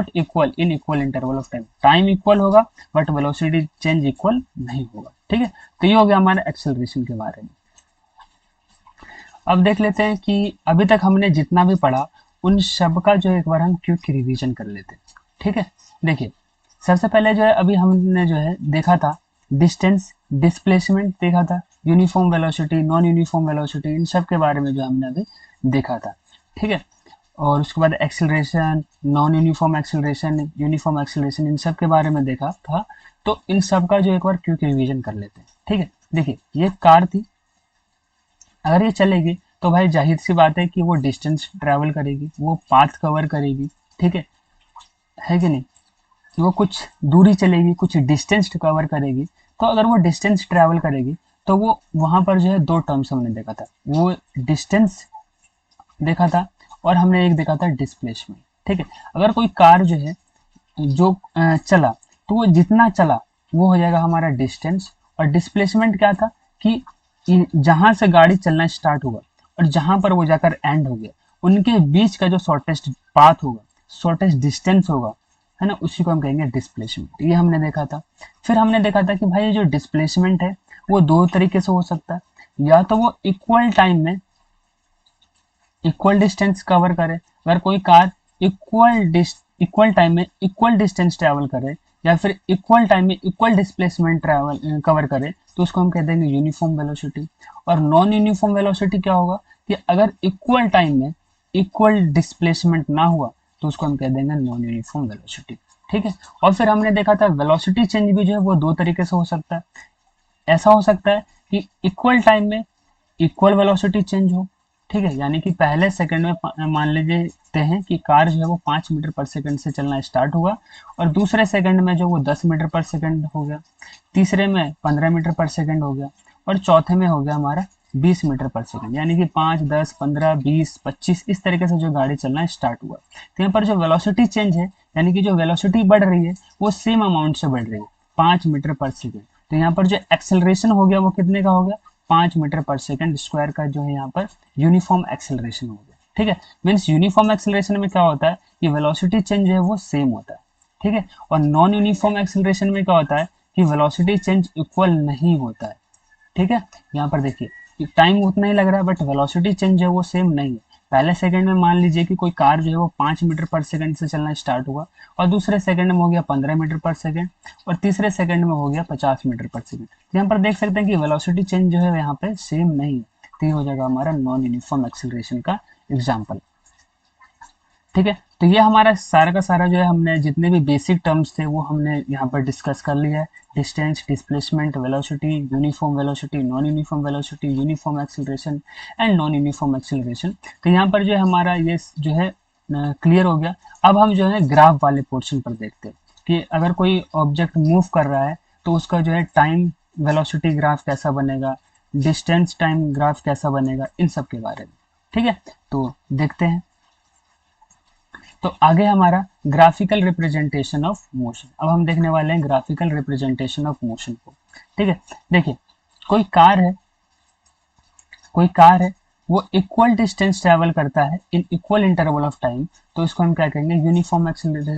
A: equal in equal interval of time. Time equal होगा बट वेलोसिटी चेंज इक्वल नहीं होगा। ठीक है, तो ये हो गया हमारे एक्सेलरेशन के बारे में। अब देख लेते हैं कि अभी तक हमने जितना भी पढ़ा उन सब का जो एक बार हम क्विक रिवीजन कर लेते हैं। ठीक है, देखिए सबसे पहले जो है अभी हमने जो है देखा था डिस्टेंस, डिस्प्लेसमेंट देखा था, uniform velocity, non uniform velocity, इन सब के बारे में जो हमने अभी देखा था। ठीक है, और उसके बाद acceleration, non uniform acceleration, uniform acceleration, इन सब के बारे में देखा था। तो इन सब का जो एक बार क्विक रिवीजन कर लेते हैं। ठीक है, देखिए ये कार थी, अगर ये चलेगी तो भाई जाहिर सी बात है कि वो डिस्टेंस ट्रैवल करेगी, वो पाथ कवर करेगी। ठीक है कि नहीं? वो कुछ दूरी चलेगी, कुछ डिस्टेंस कवर करेगी। तो अगर वो डिस्टेंस ट्रैवल करेगी तो वो वहां पर जो है दो टर्म्स हमने देखा था, वो डिस्टेंस देखा था और हमने एक देखा था डिस्प्लेसमेंट। ठीक है, अगर कोई कार जो है जो चला, तो वो जितना चला वो हो जाएगा हमारा डिस्टेंस। और डिस्प्लेसमेंट क्या था कि जहां से गाड़ी चलना स्टार्ट हुआ और जहां पर वो जाकर एंड हो गया, उनके बीच का जो शॉर्टेस्ट पाथ होगा, शॉर्टेस्ट डिस्टेंस होगा, है ना, उसी को हम कहेंगे डिस्प्लेसमेंट। ये हमने देखा था। फिर हमने देखा था कि भाई ये जो डिस्प्लेसमेंट है वो दो तरीके से हो सकता है, या तो वो इक्वल टाइम में इक्वल डिस्टेंस कवर करे। अगर कोई कार इक्वल टाइम में इक्वल डिस्टेंस ट्रैवल करे, या फिर इक्वल टाइम में इक्वल डिस्प्लेसमेंट ट्रैवल कवर करे, तो उसको हम कह देंगे यूनिफॉर्म वेलोसिटी। और नॉन यूनिफॉर्म वेलोसिटी क्या होगा कि अगर इक्वल टाइम में इक्वल डिस्प्लेसमेंट ना हुआ तो उसको हम कह देंगे नॉन यूनिफॉर्म वेलोसिटी। ठीक है, और फिर हमने देखा था वेलोसिटी चेंज भी जो है वो दो तरीके से हो सकता है। ऐसा हो सकता है कि इक्वल टाइम में इक्वल वेलोसिटी चेंज हो। ठीक है, यानी कि पहले सेकंड में मान लेते हैं कि कार जो है वो 5 मीटर पर सेकंड से चलना स्टार्ट हुआ, और दूसरे सेकंड में जो वो 10 मीटर पर सेकंड हो गया, तीसरे में 15 मीटर पर सेकंड हो गया, और चौथे में हो गया हमारा 20 मीटर पर सेकंड। यानी कि 5, 10, 15, 20, 25 इस तरीके से जो गाड़ी चलना स्टार्ट हुआ। तो यहाँ पर जो वेलोसिटी चेंज है, यानी कि जो वेलोसिटी बढ़ रही है वो सेम अमाउंट से बढ़ रही है, 5 मीटर पर सेकंड। तो यहाँ पर जो एक्सेलरेशन हो गया वो कितने का हो गया, 5 मीटर पर सेकंड स्क्वायर का जो है यहाँ पर यूनिफॉर्म एक्सेलरेशन हो गया। ठीक है, मीन्स यूनिफॉर्म एक्सेलरेशन में क्या होता है कि वेलोसिटी चेंज जो है वो सेम होता है। ठीक है, और नॉन यूनिफॉर्म एक्सेलरेशन में क्या होता है कि वेलोसिटी चेंज इक्वल नहीं होता है। ठीक है, यहाँ पर देखिए टाइम उतना ही लग रहा है बट वेलोसिटी चेंज है वो सेम नहीं है। पहले सेकंड में मान लीजिए कि कोई कार जो है वो 5 मीटर पर सेकंड से चलना स्टार्ट हुआ, और दूसरे सेकंड में हो गया 15 मीटर पर सेकंड, और तीसरे सेकंड में हो गया 50 मीटर पर सेकंड। यहाँ पर देख सकते हैं कि वेलोसिटी चेंज जो है यहाँ पे सेम नहीं है। तो ये हो जाएगा हमारा नॉन यूनिफॉर्म एक्सेलरेशन का एग्जाम्पल। ठीक है, तो ये हमारा सारा का सारा जो है हमने जितने भी बेसिक टर्म्स थे वो हमने यहाँ पर डिस्कस कर लिया है। Distance, displacement, velocity, uniform velocity, non uniform velocity, uniform acceleration and non uniform acceleration. तो यहाँ पर जो है हमारा ये जो है क्लियर हो गया। अब हम जो है ग्राफ वाले पोर्शन पर देखते हैं कि अगर कोई ऑब्जेक्ट मूव कर रहा है तो उसका जो है टाइम वेलोसिटी ग्राफ कैसा बनेगा, डिस्टेंस टाइम ग्राफ कैसा बनेगा, इन सब के बारे में। ठीक है, तो देखते हैं। तो आगे हमारा ग्राफिकल रिप्रेजेंटेशन ऑफ मोशन। अब हम देखने वाले हैं ग्राफिकल रिप्रेजेंटेशन ऑफ मोशन को। ठीक है, देखिए कोई कार है, कोई कार है, वो इक्वल डिस्टेंस ट्रेवल करता है in equal interval of time, तो इसको हम क्या कहेंगे, यूनिफॉर्म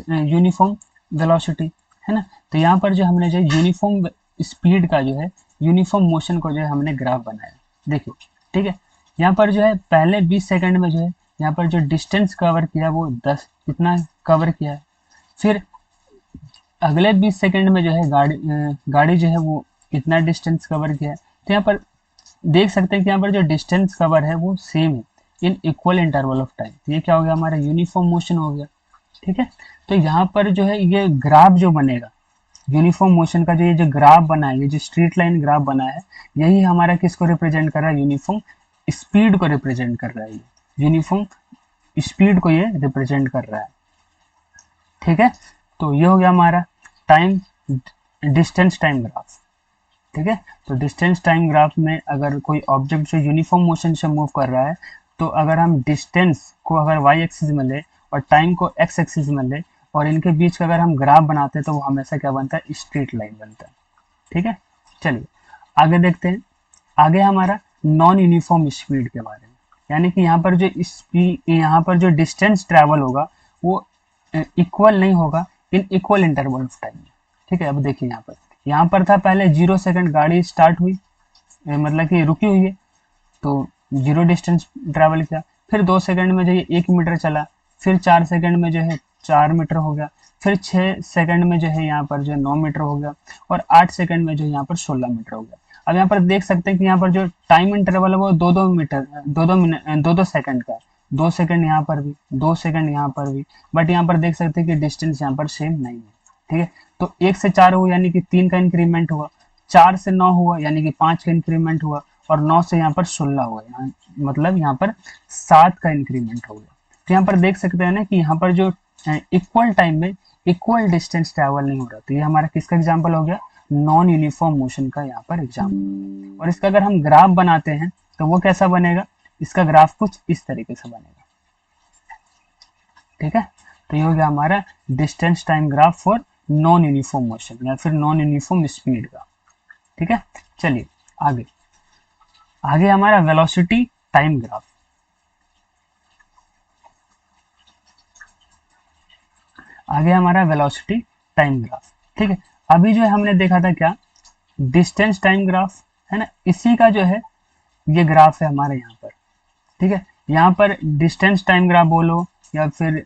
A: यूनिफॉर्म वेलोसिटी, है ना। तो यहाँ पर जो हमने जो यूनिफॉर्म स्पीड का जो है, यूनिफॉर्म मोशन को जो है हमने ग्राफ बनाया। देखिए, ठीक है, यहाँ पर जो है पहले 20 सेकंड में जो है यहाँ पर जो डिस्टेंस कवर किया वो 10 इतना कवर किया है। फिर अगले 20 सेकंड में जो है गाड़ी जो है वो इतना डिस्टेंस कवर किया है। तो यहाँ पर देख सकते हैं कि यहाँ पर जो डिस्टेंस कवर है वो सेम है in equal interval of time. तो ये क्या हो गया, हमारा यूनिफॉर्म मोशन हो गया। ठीक है, तो यहाँ पर जो है ये ग्राफ जो बनेगा यूनिफॉर्म मोशन का, जो ये जो ग्राफ बना है, ये जो स्ट्रीट लाइन ग्राफ बना है, यही हमारा किसको रिप्रेजेंट कर रहा है, यूनिफॉर्म स्पीड को रिप्रेजेंट कर रहा है। यूनिफॉर्म स्पीड को ये रिप्रेजेंट कर रहा है। ठीक है, तो ये हो गया हमारा टाइम डिस्टेंस टाइम ग्राफ। ठीक है, तो डिस्टेंस टाइम ग्राफ में अगर कोई ऑब्जेक्ट जो यूनिफॉर्म मोशन से मूव कर रहा है, तो अगर हम डिस्टेंस को अगर वाई एक्सिस में ले और टाइम को एक्स एक्सिस में ले और इनके बीच का अगर हम ग्राफ बनाते हैं तो वो हमेशा क्या बनता है, स्ट्रेट लाइन बनता है। ठीक है, चलिए आगे देखते हैं। आगे हमारा नॉन यूनिफॉर्म स्पीड के बारे में, यानी कि यहाँ पर जो डिस्टेंस ट्रैवल होगा वो इक्वल नहीं होगा in equal interval of time. ठीक है, अब देखिए यहाँ पर था पहले 0 सेकंड गाड़ी स्टार्ट हुई, मतलब कि रुकी हुई है, तो 0 डिस्टेंस ट्रैवल किया। फिर 2 सेकंड में जो है 1 मीटर चला, फिर 4 सेकंड में जो है 4 मीटर हो गया, फिर 6 सेकंड में जो है यहाँ पर जो 9 मीटर हो गया, और 8 सेकंड में जो है यहाँ पर 16 मीटर हो गया। अब यहाँ पर देख सकते हैं कि यहाँ पर जो टाइम इंटरवल है वो 2-2 मीटर 2-2 मिनट 2-2 सेकंड का है। 2 सेकंड यहाँ पर भी, 2 सेकंड यहाँ पर भी, बट यहाँ पर देख सकते हैं कि डिस्टेंस यहाँ पर सेम नहीं है। ठीक है, तो 1 से 4 हुआ यानी कि 3 का इंक्रीमेंट हुआ, 4 से 9 हुआ यानी कि 5 का इंक्रीमेंट हुआ, और 9 से यहाँ पर 16 हुआ, मतलब यहाँ पर 7 का इंक्रीमेंट हो गया। तो यहाँ पर देख सकते हैं ना कि यहाँ पर जो इक्वल टाइम में इक्वल डिस्टेंस ट्रैवल नहीं हो रहा। तो ये हमारा किसका एग्जाम्पल हो गया, नॉन यूनिफॉर्म मोशन का यहाँ पर एग्जाम्पल। और इसका अगर हम ग्राफ बनाते हैं तो वो कैसा बनेगा, इसका ग्राफ कुछ इस तरीके से बनेगा। ठीक है, तो ये हो गया हमारा distance time graph for non uniform motion या फिर नॉन यूनिफॉर्म स्पीड का। ठीक है, चलिए आगे आगे हमारा वेलोसिटी टाइम ग्राफ। आगे हमारा वेलोसिटी टाइम ग्राफ। ठीक है, अभी जो है हमने देखा था क्या, डिस्टेंस टाइम ग्राफ है ना, इसी का जो है ये ग्राफ है हमारे यहाँ पर। ठीक है, यहाँ पर डिस्टेंस टाइम ग्राफ बोलो या फिर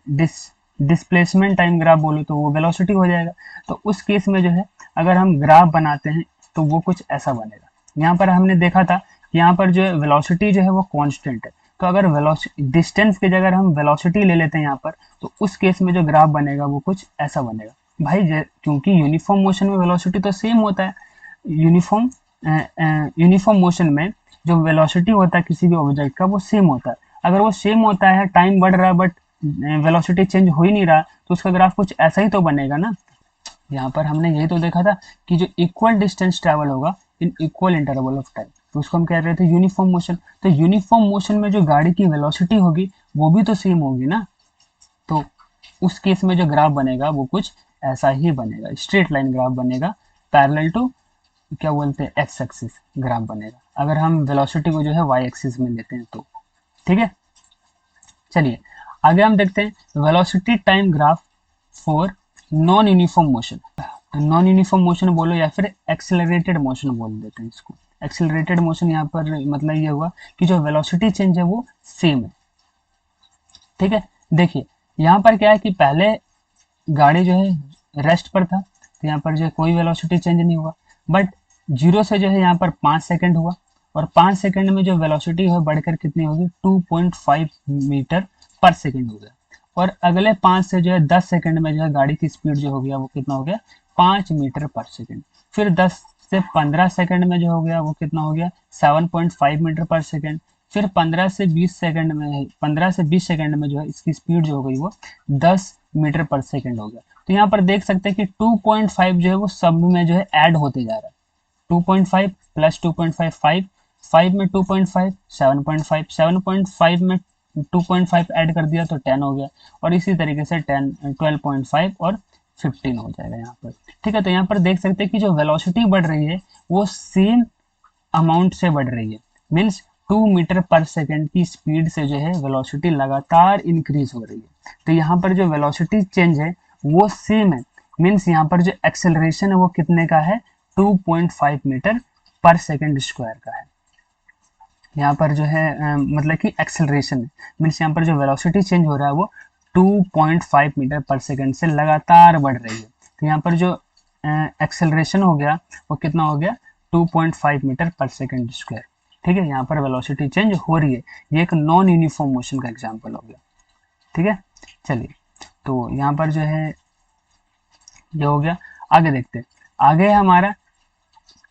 A: डिस्प्लेसमेंट टाइम ग्राफ बोलो तो वो वेलोसिटी हो जाएगा। तो उस केस में जो है अगर हम ग्राफ बनाते हैं तो वो कुछ ऐसा बनेगा। यहाँ पर हमने देखा था कि यहाँ पर जो है वेलोसिटी जो है वो कांस्टेंट है, तो अगर वेलोसिटी डिस्टेंस की जगह हम वेलोसिटी ले लेते हैं यहाँ पर, तो उस केस में जो ग्राफ बनेगा वो कुछ ऐसा बनेगा। भाई क्योंकि यूनिफॉर्म मोशन में वेलोसिटी तो सेम होता है, यूनिफॉर्म यूनिफॉर्म मोशन में जो वेलोसिटी होता है किसी भी ऑब्जेक्ट का वो सेम होता है। अगर वो सेम होता है, टाइम बढ़ रहा है बट वेलोसिटी चेंज हो ही नहीं रहा, तो उसका ग्राफ कुछ ऐसा ही तो बनेगा ना। यहाँ पर हमने यही तो देखा था कि जो इक्वल डिस्टेंस ट्रैवल होगा in equal interval of time, तो उसको हम कह रहे थे यूनिफॉर्म मोशन। तो यूनिफॉर्म मोशन में जो गाड़ी की वेलोसिटी होगी वो भी तो सेम होगी ना, तो उस केस में जो ग्राफ बनेगा वो कुछ ऐसा ही बनेगा, स्ट्रेट लाइन ग्राफ बनेगा, पैरेलल टू क्या बोलते हैं एक्स एक्सिस ग्राफ बनेगा, अगर हम वेलोसिटी को जो है वाई एक्सिस में लेते हैं तो। ठीक है, चलिए आगे हम देखते हैं velocity time graph for non uniform motion. Non uniform motion बोलो या फिर एक्सेलरेटेड मोशन बोल देते हैं इसको। एक्सेलरेटेड मोशन यहाँ पर मतलब ये हुआ कि जो वेलोसिटी चेंज है वो सेम है। ठीक है, देखिए यहाँ पर क्या है कि पहले गाड़ी जो है रेस्ट पर था, तो यहाँ पर जो है कोई वेलोसिटी चेंज नहीं हुआ, बट 0 से जो है यहाँ पर 5 सेकंड हुआ, और 5 सेकंड में जो वेलोसिटी है बढ़कर कितनी होगी 2.5 मीटर पर सेकंड हो गया। और अगले 5 से जो है 10 सेकंड में जो है गाड़ी की स्पीड जो हो गया वो कितना हो गया 5 मीटर पर सेकंड। फिर 10 से 15 सेकंड में जो हो गया वो कितना हो गया 7.5 मीटर पर सेकंड। फिर 15 से 20 सेकंड में 15 से 20 सेकंड में जो है इसकी स्पीड जो हो गई वो 10 मीटर पर सेकंड हो गया। तो यहाँ पर देख सकते हैं कि 2.5 जो है वो सब में जो है ऐड होते जा रहा है। 2.5 प्लस 2.5 5, 5 में 2.5 7.5, 7.5 में 2.5 ऐड कर दिया तो 10 हो गया, और इसी तरीके से 10 12.5 और 15 हो जाएगा यहाँ पर। ठीक है, तो यहाँ पर देख सकते हैं कि जो वेलोसिटी बढ़ रही है वो सेम अमाउंट से बढ़ रही है, मीन्स 2 मीटर पर सेकंड की स्पीड से जो है वेलोसिटी लगातार इंक्रीज हो रही है। तो यहाँ पर जो वेलोसिटी चेंज है वो सेम है, मीन्स यहाँ पर जो एक्सेलरेशन है वो कितने का है 2.5 मीटर पर सेकंड स्क्वायर का है। यहाँ पर जो है मतलब कि एक्सेलरेशन है, मीन्स यहाँ पर जो वेलोसिटी चेंज हो रहा है वो 2.5 मीटर पर सेकंड से लगातार बढ़ रही है। तो यहाँ पर जो एक्सेलरेशन हो गया वो कितना हो गया 2.5 मीटर पर सेकंड स्क्वायर। ठीक है, यहाँ पर वेलोसिटी चेंज हो रही है, ये एक नॉन यूनिफॉर्म मोशन का एग्जाम्पल हो गया। ठीक है, चलिए तो यहाँ पर जो है ये हो गया। आगे देखते हैं, आगे है हमारा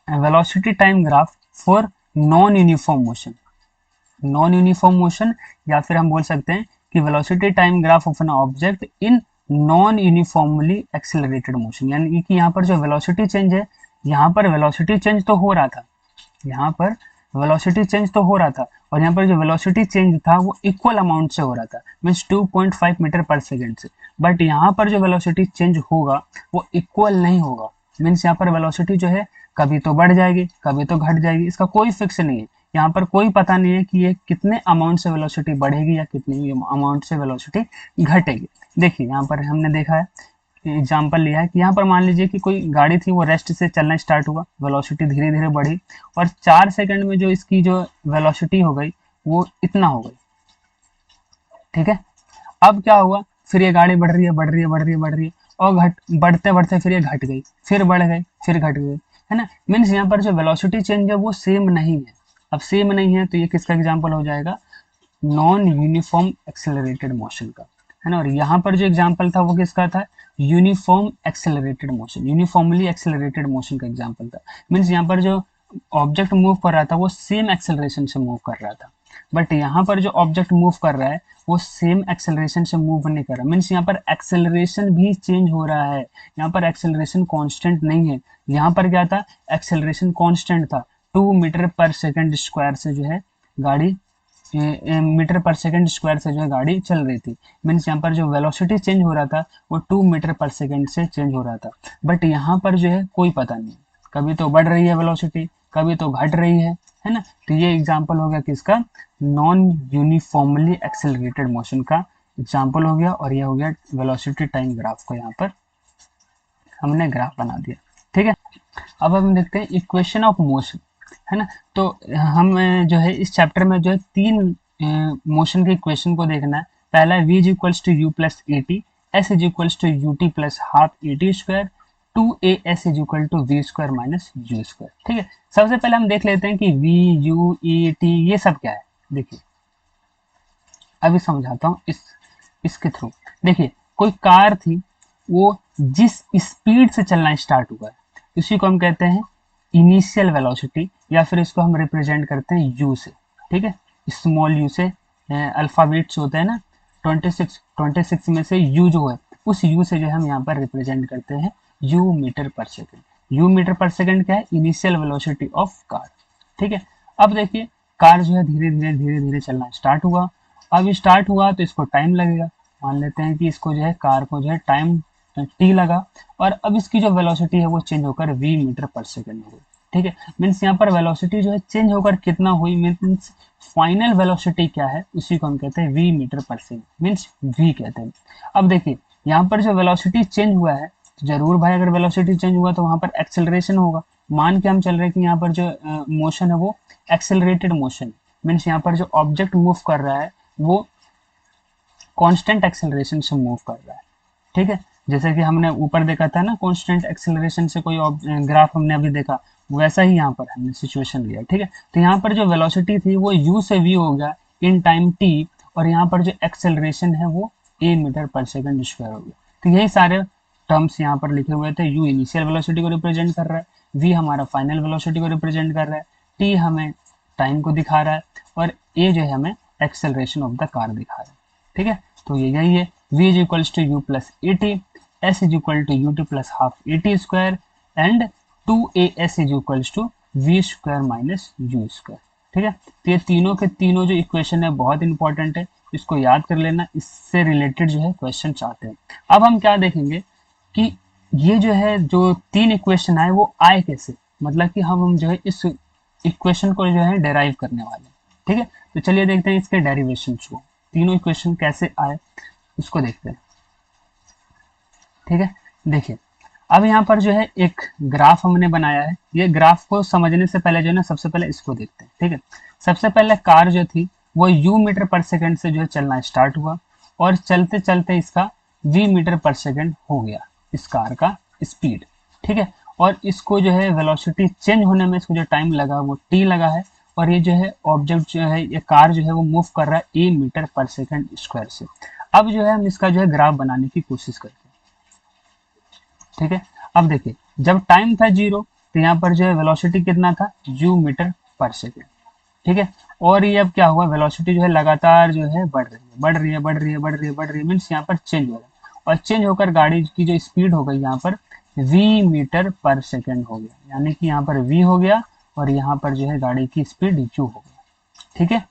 A: velocity time graph for non uniform motion. Non uniform motion या फिर हम बोल सकते हैं कि velocity time graph of an object in non uniformly accelerated motion, यानी कि यहाँ पर जो वेलोसिटी चेंज है, यहाँ पर वेलोसिटी चेंज तो हो रहा था, यहाँ पर वेलोसिटी चेंज तो हो रहा था, और यहाँ पर जो वेलोसिटी चेंज था वो इक्वल अमाउंट से हो रहा था, मीन्स 2.5 मीटर पर सेकेंड से। बट यहाँ पर जो वेलोसिटी चेंज होगा वो इक्वल नहीं होगा, मीन्स यहाँ पर वेलोसिटी जो है कभी तो बढ़ जाएगी कभी तो घट जाएगी, इसका कोई फिक्स नहीं है। यहाँ पर कोई पता नहीं है कि ये कितने अमाउंट से वेलोसिटी बढ़ेगी या कितनी अमाउंट से वेलोसिटी घटेगी। देखिए यहाँ पर हमने देखा है, एग्जाम्पल लिया है कि यहाँ पर मान लीजिए कि कोई गाड़ी थी वो रेस्ट से चलना स्टार्ट हुआ, वेलोसिटी धीरे धीरे बढ़ी, और 4 सेकंड में जो इसकी जो वेलोसिटी हो गई वो इतना हो गई। ठीक है, अब क्या हुआ, फिर ये गाड़ी बढ़ रही है बढ़ रही है बढ़ रही है बढ़ रही है, और बढ़ते बढ़ते फिर ये घट गई, फिर बढ़ गई, फिर घट गई, है ना। मीन्स यहाँ पर जो वेलोसिटी चेंज है वो सेम नहीं है। अब सेम नहीं है तो ये किसका एग्जाम्पल हो जाएगा, नॉन यूनिफॉर्म एक्सेलरेटेड मोशन का, है ना। और यहाँ पर जो एग्जाम्पल था वो किसका था, uniform accelerated motion, uniformly accelerated motion का एग्जाम्पल था। मीन्स यहाँ पर जो ऑब्जेक्ट मूव कर रहा था वो सेम एक्सेलरेशन से मूव कर रहा था, बट यहाँ पर जो ऑब्जेक्ट मूव कर रहा है वो सेम एक्सेलरेशन से मूव नहीं कर रहा। मीन्स यहाँ पर एक्सेलरेशन भी चेंज हो रहा है, यहाँ पर एक्सेलरेशन कांस्टेंट नहीं है। यहाँ पर क्या था, एक्सेलरेशन कांस्टेंट था, 2 मीटर पर सेकंड स्क्वायर से जो है गाड़ी मीटर पर सेकंड स्क्वायर से जो है गाड़ी चल रही थी। मीन्स यहाँ पर जो वेलोसिटी चेंज हो रहा था वो 2 मीटर पर सेकंड से चेंज हो रहा था, बट यहाँ पर जो है कोई पता नहीं, कभी तो बढ़ रही है वेलोसिटी, कभी तो घट रही है ना। तो ये एग्जांपल हो गया किसका, नॉन यूनिफॉर्मली एक्सेलरेटेड मोशन का एग्जांपल हो गया। और ये हो गया वेलोसिटी टाइम ग्राफ को यहाँ पर हमने ग्राफ बना दिया, ठीक है। अब हम देखते हैं इक्वेशन ऑफ मोशन, है ना। तो हम जो है इस चैप्टर में जो है 3 मोशन के इक्वेशन को देखना है। पहला है v is equals to U plus A T, S is equals to U T plus half A T square, 2as is equal to V square minus U square, ठीक है। सबसे पहले हम देख लेते हैं कि v u e t ये सब क्या है। देखिए अभी समझाता हूँ इसके थ्रू। देखिए कोई कार थी, वो जिस स्पीड से चलना स्टार्ट हुआ है उसी को हम कहते हैं इनिशियल वेलोसिटी, या फिर इसको हम रिप्रेजेंट करते हैं यू से, ठीक है। स्मॉल यू से, अल्फाबेट्स होते हैं ना 26 में से यू जो है उस यू से जो हम यहाँ पर रिप्रेजेंट करते हैं यू मीटर पर सेकेंड। यू मीटर पर सेकेंड क्या है, इनिशियल वेलोसिटी ऑफ कार, ठीक है। अब देखिए कार जो है धीरे धीरे चलना स्टार्ट हुआ। अब स्टार्ट हुआ तो इसको टाइम लगेगा, मान लेते हैं कि इसको जो है कार को जो है टाइम टी लगा, और अब इसकी जो वेलोसिटी है वो चेंज होकर v मीटर पर सेकेंड हो गई, ठीक है। मीन्स यहाँ पर वेलोसिटी जो है चेंज होकर कितना हुई, मीन्स फाइनल वेलोसिटी क्या है उसी को हम कहते हैं v मीटर पर सेकेंड, मीन्स v कहते हैं। अब देखिए यहाँ पर जो वेलोसिटी चेंज हुआ है तो जरूर भाई अगर वेलोसिटी चेंज हुआ तो वहाँ पर एक्सेलरेशन होगा। मान के हम चल रहे हैं कि यहाँ पर जो मोशन है वो एक्सेलरेटेड मोशन, मीन्स यहाँ पर जो ऑब्जेक्ट मूव कर रहा है वो कांस्टेंट एक्सेलरेशन से मूव कर रहा है, ठीक है। जैसे कि हमने ऊपर देखा था ना कांस्टेंट एक्सेलरेशन से कोई ग्राफ हमने अभी देखा, वैसा ही यहाँ पर हमने सिचुएशन लिया, ठीक है। तो यहाँ पर जो वेलोसिटी थी वो u से v हो गया इन टाइम t, और यहाँ पर जो एक्सेलरेशन है वो a मीटर पर सेकंड स्क्वायर हो गया। तो यही सारे टर्म्स यहाँ पर लिखे हुए थे। u इनिशियल वेलोसिटी को रिप्रेजेंट कर रहा है, v हमारा फाइनल वेलोसिटी को रिप्रेजेंट कर रहा है, t हमें टाइम को दिखा रहा है, और a जो है हमें एक्सेलरेशन ऑफ द कार दिखा रहा है, ठीक है। तो ये यही है, v is equals to U plus A T, s is equal to U T plus half A T square, and 2as is equals to V square minus U square, ठीक है। तो ये तीनों के तीनों जो इक्वेशन है बहुत इंपॉर्टेंट है, इसको याद कर लेना, इससे रिलेटेड जो है क्वेश्चन चाहते हैं। अब हम क्या देखेंगे कि ये जो है जो 3 इक्वेशन आए वो आए कैसे, मतलब कि हम जो है इस इक्वेशन को जो है डेराइव करने वाले हैं, ठीक है। तो चलिए देखते हैं इसके डेरिवेशन को, तीनों इक्वेशन कैसे आए उसको देखते हैं, ठीक है। देखिए अब यहाँ पर जो है एक ग्राफ हमने बनाया है। ये ग्राफ को समझने से पहले जो है ना सबसे पहले इसको देखते हैं, ठीक है। सबसे पहले कार जो थी वो u मीटर पर सेकंड से जो है चलना स्टार्ट हुआ, और चलते चलते इसका v मीटर पर सेकंड हो गया इस कार का स्पीड, ठीक है। और इसको जो है वेलोसिटी चेंज होने में इसको जो टाइम लगा वो t लगा है, और ये जो है ऑब्जेक्ट जो है ये कार जो है वो मूव कर रहा है a मीटर पर सेकंड स्क्वायर से। अब जो है हम इसका जो है ग्राफ बनाने की कोशिश करते हैं, ठीक है। अब देखिए जब टाइम था 0 तो यहाँ पर जो है वेलोसिटी कितना था u मीटर पर सेकेंड, ठीक है। और ये अब क्या हुआ, वेलोसिटी जो है लगातार जो है बढ़ रही है मीन्स यहाँ पर चेंज हो रहा है, और चेंज होकर गाड़ी की जो स्पीड हो गई यहाँ पर v मीटर पर सेकेंड हो गया, यानी कि यहाँ पर v हो गया और यहाँ पर जो है गाड़ी की स्पीड u हो गया, ठीक है।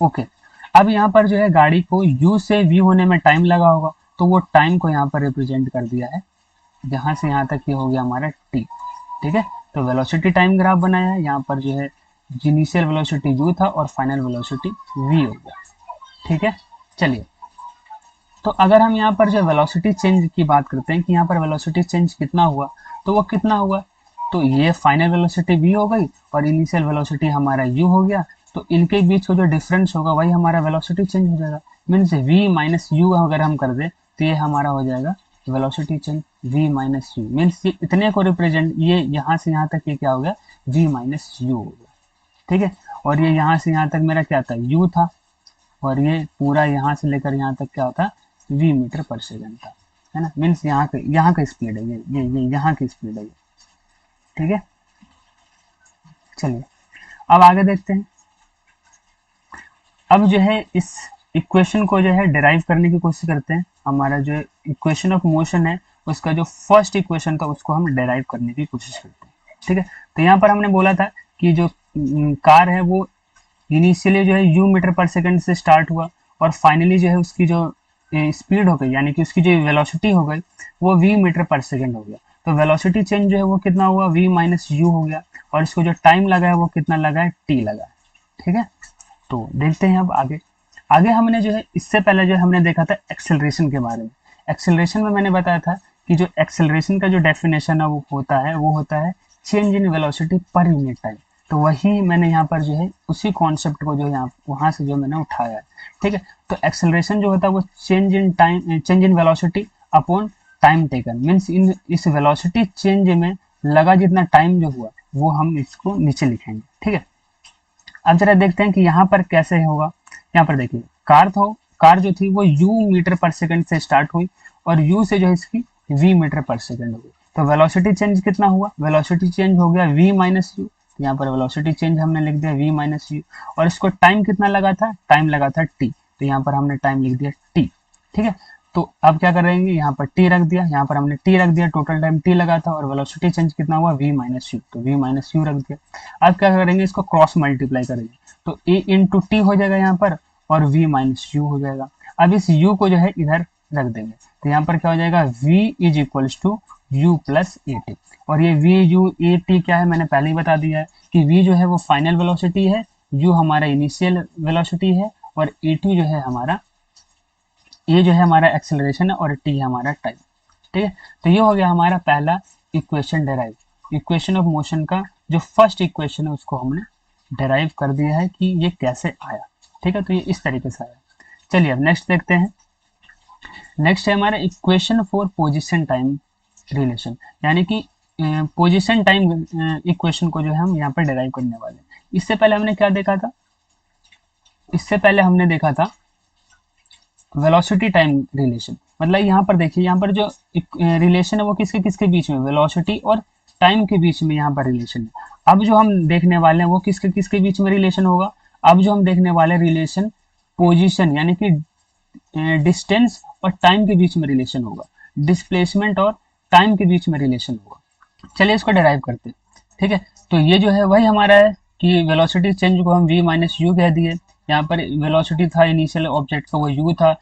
A: ओके अब यहाँ पर जो है गाड़ी को u से v होने में टाइम लगा होगा, तो वो टाइम को यहाँ पर रिप्रेजेंट कर दिया है, जहां से यहाँ तक ये हो गया हमारा t, ठीक है। तो वेलोसिटी टाइम ग्राफ बनाया है, यहाँ पर जो है इनिशियल वेलोसिटी u था और फाइनल वेलोसिटी v हो गया, ठीक है। चलिए तो अगर हम यहाँ पर जो वेलोसिटी चेंज की बात करते हैं कि यहाँ पर वेलोसिटी चेंज कितना हुआ, तो वो कितना हुआ, तो ये फाइनल वेलोसिटी v हो गई और इनिशियल वेलोसिटी हमारा u हो गया, तो इनके बीच का जो डिफरेंस होगा वही हमारा वेलोसिटी चेंज हो जाएगा। मीन्स v माइनस यू अगर हम कर दे तो ये हमारा हो जाएगा velocity change v minus you, means ये इतने को रिप्रेजेंट, ये यहाँ से यहाँ तक ये क्या हो गया v माइनस यू हो गया, ठीक है। और ये यहाँ से यहाँ तक मेरा क्या था u था, और ये पूरा यहाँ से लेकर यहाँ तक क्या होता है v मीटर पर सेकंड था, है ना। मीन्स यहाँ का स्पीड है, ये यहाँ की स्पीड है ये, ठीक है। चलिए अब आगे देखते हैं। अब जो है इस इक्वेशन को जो है डिराइव करने की कोशिश करते हैं। हमारा जो इक्वेशन ऑफ मोशन है उसका जो फर्स्ट इक्वेशन था उसको हम डिराइव करने की कोशिश करते हैं, ठीक है। तो यहाँ पर हमने बोला था कि जो कार है वो इनिशियली जो है यू मीटर पर सेकंड से स्टार्ट हुआ और फाइनली जो है उसकी जो स्पीड हो गई, यानी कि उसकी जो वेलोसिटी हो गई वो v मीटर पर सेकंड हो गया। तो वेलोसिटी चेंज जो है वो कितना हुआ, v माइनस यू हो गया, और इसको जो टाइम लगा है वो कितना लगा है, t लगा है, ठीक है। तो देखते हैं अब आगे। आगे हमने जो है इससे पहले जो हमने देखा था एक्सेलरेशन के बारे में। एक्सेलरेशन में मैंने बताया था कि जो एक्सेलरेशन का जो डेफिनेशन है वो होता है change in velocity per unit time. तो वही मैंने यहाँ पर जो है उसी कॉन्सेप्ट को जो यहाँ वहाँ से जो मैंने उठाया है, ठीक है। तो एक्सेलरेशन जो होता है वो change in velocity upon time taken, means in इस वेलोसिटी चेंज में लगा जितना टाइम जो हुआ वो हम इसको नीचे लिखेंगे, ठीक है। अब जरा देखते हैं कि यहाँ पर कैसे होगा। यहाँ पर देखिए कार जो थी वो u मीटर पर सेकंड से स्टार्ट हुई और u से जो है इसकी v मीटर पर सेकंड हो गई। तो वेलोसिटी चेंज कितना हुआ, वेलोसिटी चेंज हो गया v माइनस यू। यहाँ पर वेलोसिटी चेंज हमने लिख दिया v माइनस यू, और इसको टाइम कितना लगा था, टाइम लगा था t। तो यहाँ पर हमने टाइम लिख दिया t, ठीक है। तो अब क्या करेंगे, यहाँ पर t रख दिया, यहाँ पर हमने t रख दिया, टोटल टाइम t लगा था और वेलोसिटी चेंज कितना हुआ v माइनस यू, तो v माइनस यू रख दिया। अब क्या करेंगे, इसको क्रॉस मल्टीप्लाई करेंगे तो a इंटू टी हो जाएगा यहाँ पर और v माइनस यू हो जाएगा। अब इस u को जो है इधर रख देंगे तो यहाँ पर क्या हो जाएगा, v is equals to U plus A T. और ये v u ए टी क्या है, मैंने पहले ही बता दिया है कि v जो है वो फाइनल वेलोसिटी है, u हमारा इनिशियल वेलोसिटी है और ए टी जो है हमारा ये जो है हमारा एक्सेलरेशन है और टी है हमारा टाइम, ठीक है। तो ये हो गया हमारा पहला equation derive, equation of motion का जो फर्स्ट इक्वेशन है उसको हमने डेराइव कर दिया है कि ये कैसे आया, ठीक है। तो ये इस तरीके से आया। चलिए अब नेक्स्ट देखते हैं। नेक्स्ट है हमारा equation for position time relation, यानी कि पोजिशन टाइम इक्वेशन को जो है हम यहाँ पर डेराइव करने वाले हैं। इससे पहले हमने क्या देखा था, इससे पहले हमने देखा था वेलोसिटी टाइम रिलेशन। मतलब यहाँ पर देखिए, यहाँ पर जो रिलेशन है वो किसके किसके बीच में, वेलोसिटी और टाइम के बीच में यहाँ पर रिलेशन है। अब जो हम देखने वाले हैं वो किसके किसके बीच में रिलेशन होगा, अब जो हम देखने वाले रिलेशन पोजीशन यानी कि डिस्टेंस और टाइम के बीच में रिलेशन होगा, डिस्प्लेसमेंट और टाइम के बीच में रिलेशन होगा। चलिए इसको डिराइव करते हैं, ठीक है। तो ये जो है वही हमारा है कि वेलोसिटी चेंज को हम v माइनस यू कह दिए। यहाँ पर वेलोसिटी था इनिशियल ऑब्जेक्ट का वो u था,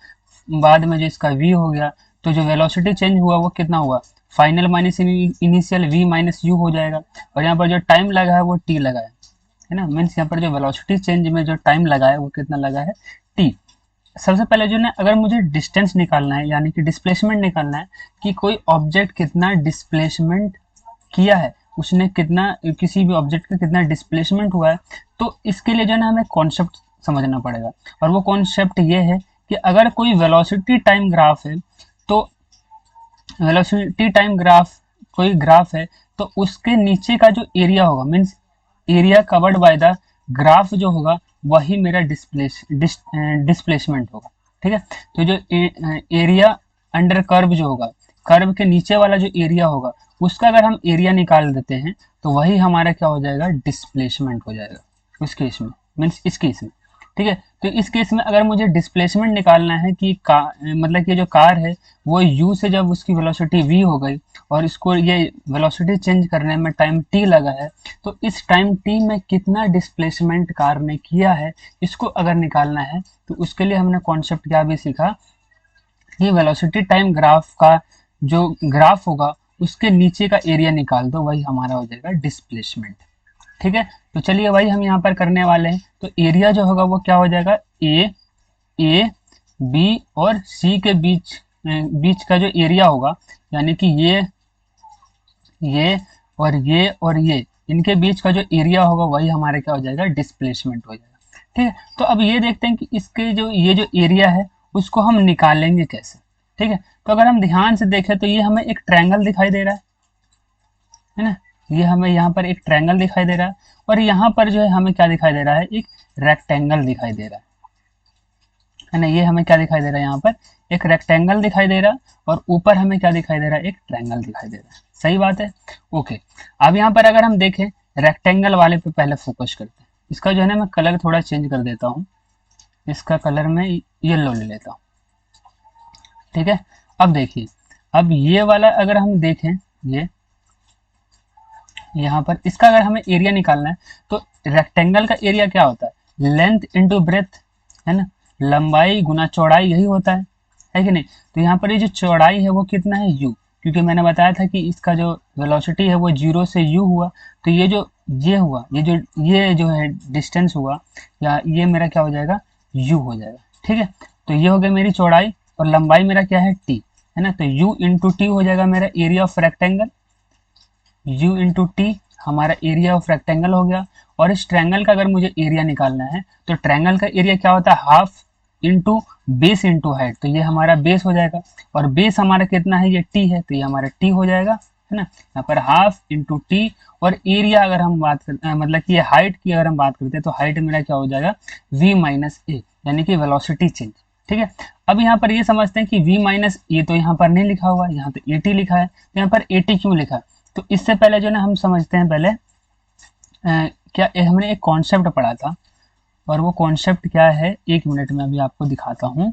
A: बाद में जो इसका v हो गया, तो जो वेलोसिटी चेंज हुआ वो कितना हुआ, final minus initial v minus you हो जाएगा। और यहाँ पर जो टाइम लगा है वो t लगा है ना। मीन्स यहाँ पर जो वेलोसिटी चेंज में जो टाइम लगा है वो कितना लगा है, t। सबसे पहले जो ना, अगर मुझे डिस्टेंस निकालना है यानी कि डिस्प्लेसमेंट निकालना है कि कोई ऑब्जेक्ट कितना डिस्प्लेसमेंट किया है, उसने कितना, किसी भी ऑब्जेक्ट का कितना डिस्प्लेसमेंट हुआ है, तो इसके लिए जो ना हमें कॉन्सेप्ट समझना पड़ेगा। और वो कॉन्सेप्ट ये है कि अगर कोई वेलोसिटी टाइम ग्राफ है, तो वेलोसिटी टाइम ग्राफ कोई ग्राफ है तो उसके नीचे का जो एरिया होगा, means area covered by the graph जो होगा वही मेरा डिस्प्लेसमेंट होगा, ठीक है। तो जो एरिया अंडर कर्व जो होगा, कर्व के नीचे वाला जो एरिया होगा उसका अगर हम एरिया निकाल देते हैं तो वही हमारा क्या हो जाएगा, डिस्प्लेसमेंट हो जाएगा उस केस में, मीन्स इस केस में, ठीक है। तो इस केस में अगर मुझे डिस्प्लेसमेंट निकालना है कि मतलब कि जो कार है वो u से जब उसकी वेलोसिटी v हो गई और इसको ये वेलोसिटी चेंज करने में टाइम t लगा है, तो इस टाइम t में कितना डिस्प्लेसमेंट कार ने किया है इसको अगर निकालना है तो उसके लिए हमने कॉन्सेप्ट क्या भी सीखा कि वेलोसिटी टाइम ग्राफ का जो ग्राफ होगा उसके नीचे का एरिया निकाल दो, वही हमारा हो जाएगा डिस्प्लेसमेंट, ठीक है। तो चलिए वही हम यहाँ पर करने वाले हैं। तो एरिया जो होगा वो क्या हो जाएगा, ए बी और सी के बीच का जो एरिया होगा, यानी कि ये और ये इनके बीच का जो एरिया होगा वही हमारे क्या हो जाएगा, डिस्प्लेसमेंट हो जाएगा, ठीक है। तो अब ये देखते हैं कि इसके जो ये जो एरिया है उसको हम निकालेंगे कैसे, ठीक है। तो अगर हम ध्यान से देखें तो ये हमें एक ट्रायंगल दिखाई दे रहा है ना, ये हमें यहाँ पर एक ट्रायंगल दिखाई दे रहा है और यहाँ पर जो है हमें क्या दिखाई दे रहा है, एक रेक्टेंगल दिखाई दे रहा है, है ना। ये हमें क्या दिखाई दे रहा है, यहाँ पर एक रेक्टेंगल दिखाई दे रहा है और ऊपर हमें क्या दिखाई दे रहा है, एक ट्रायंगल दिखाई दे रहा है। सही बात है, ओके। अब यहाँ पर अगर हम देखें रेक्टेंगल वाले पे पहले फोकस करते हैं। इसका जो है ना मैं कलर थोड़ा चेंज कर देता हूँ, इसका कलर मैं येलो ले लेता हूँ, ठीक है। अब देखिए, अब ये वाला अगर हम देखें, ये यहाँ पर इसका अगर हमें एरिया निकालना है तो रेक्टेंगल का एरिया क्या होता है, लेंथ इंटू ब्रेथ, है ना, लंबाई गुना चौड़ाई, यही होता है कि नहीं। तो यहाँ पर ये जो चौड़ाई है वो कितना है, u, क्योंकि मैंने बताया था कि इसका जो वेलोसिटी है वो 0 से u हुआ, तो ये जो ये हुआ, ये जो है डिस्टेंस हुआ, या ये मेरा क्या हो जाएगा, u हो जाएगा, ठीक है। तो ये हो गया मेरी चौड़ाई, और लंबाई मेरा क्या है, t, है ना। तो u इंटू टी हो जाएगा मेरा area of rectangle, u into T हमारा एरिया ऑफ रेक्टेंगल हो गया। और इस ट्रायंगल का अगर मुझे एरिया निकालना है तो ट्रायंगल का एरिया क्या होता है, half into base into height, तो ये हमारा बेस हो जाएगा। और बेस हमारा कितना है, ये टी है, तो ये हमारा टी हो जाएगा, है ना। यहाँ पर हाफ इंटू टी, और एरिया अगर हम बात करते हैं, मतलब कि हाइट की अगर हम बात करते हैं तो हाइट मेरा क्या हो जाएगा, v माइनस ए, यानी कि वेलोसिटी चेंज, ठीक है। अब यहाँ पर ये समझते हैं कि v माइनस ए तो यहाँ पर नहीं लिखा हुआ, यहाँ पे ए टी लिखा है, तो यहाँ पर ए टी क्यों लिखा है। तो इससे पहले जो ना हम समझते हैं पहले क्या हमने एक कॉन्सेप्ट पढ़ा था, और वो कॉन्सेप्ट क्या है, एक मिनट में अभी आपको दिखाता हूँ।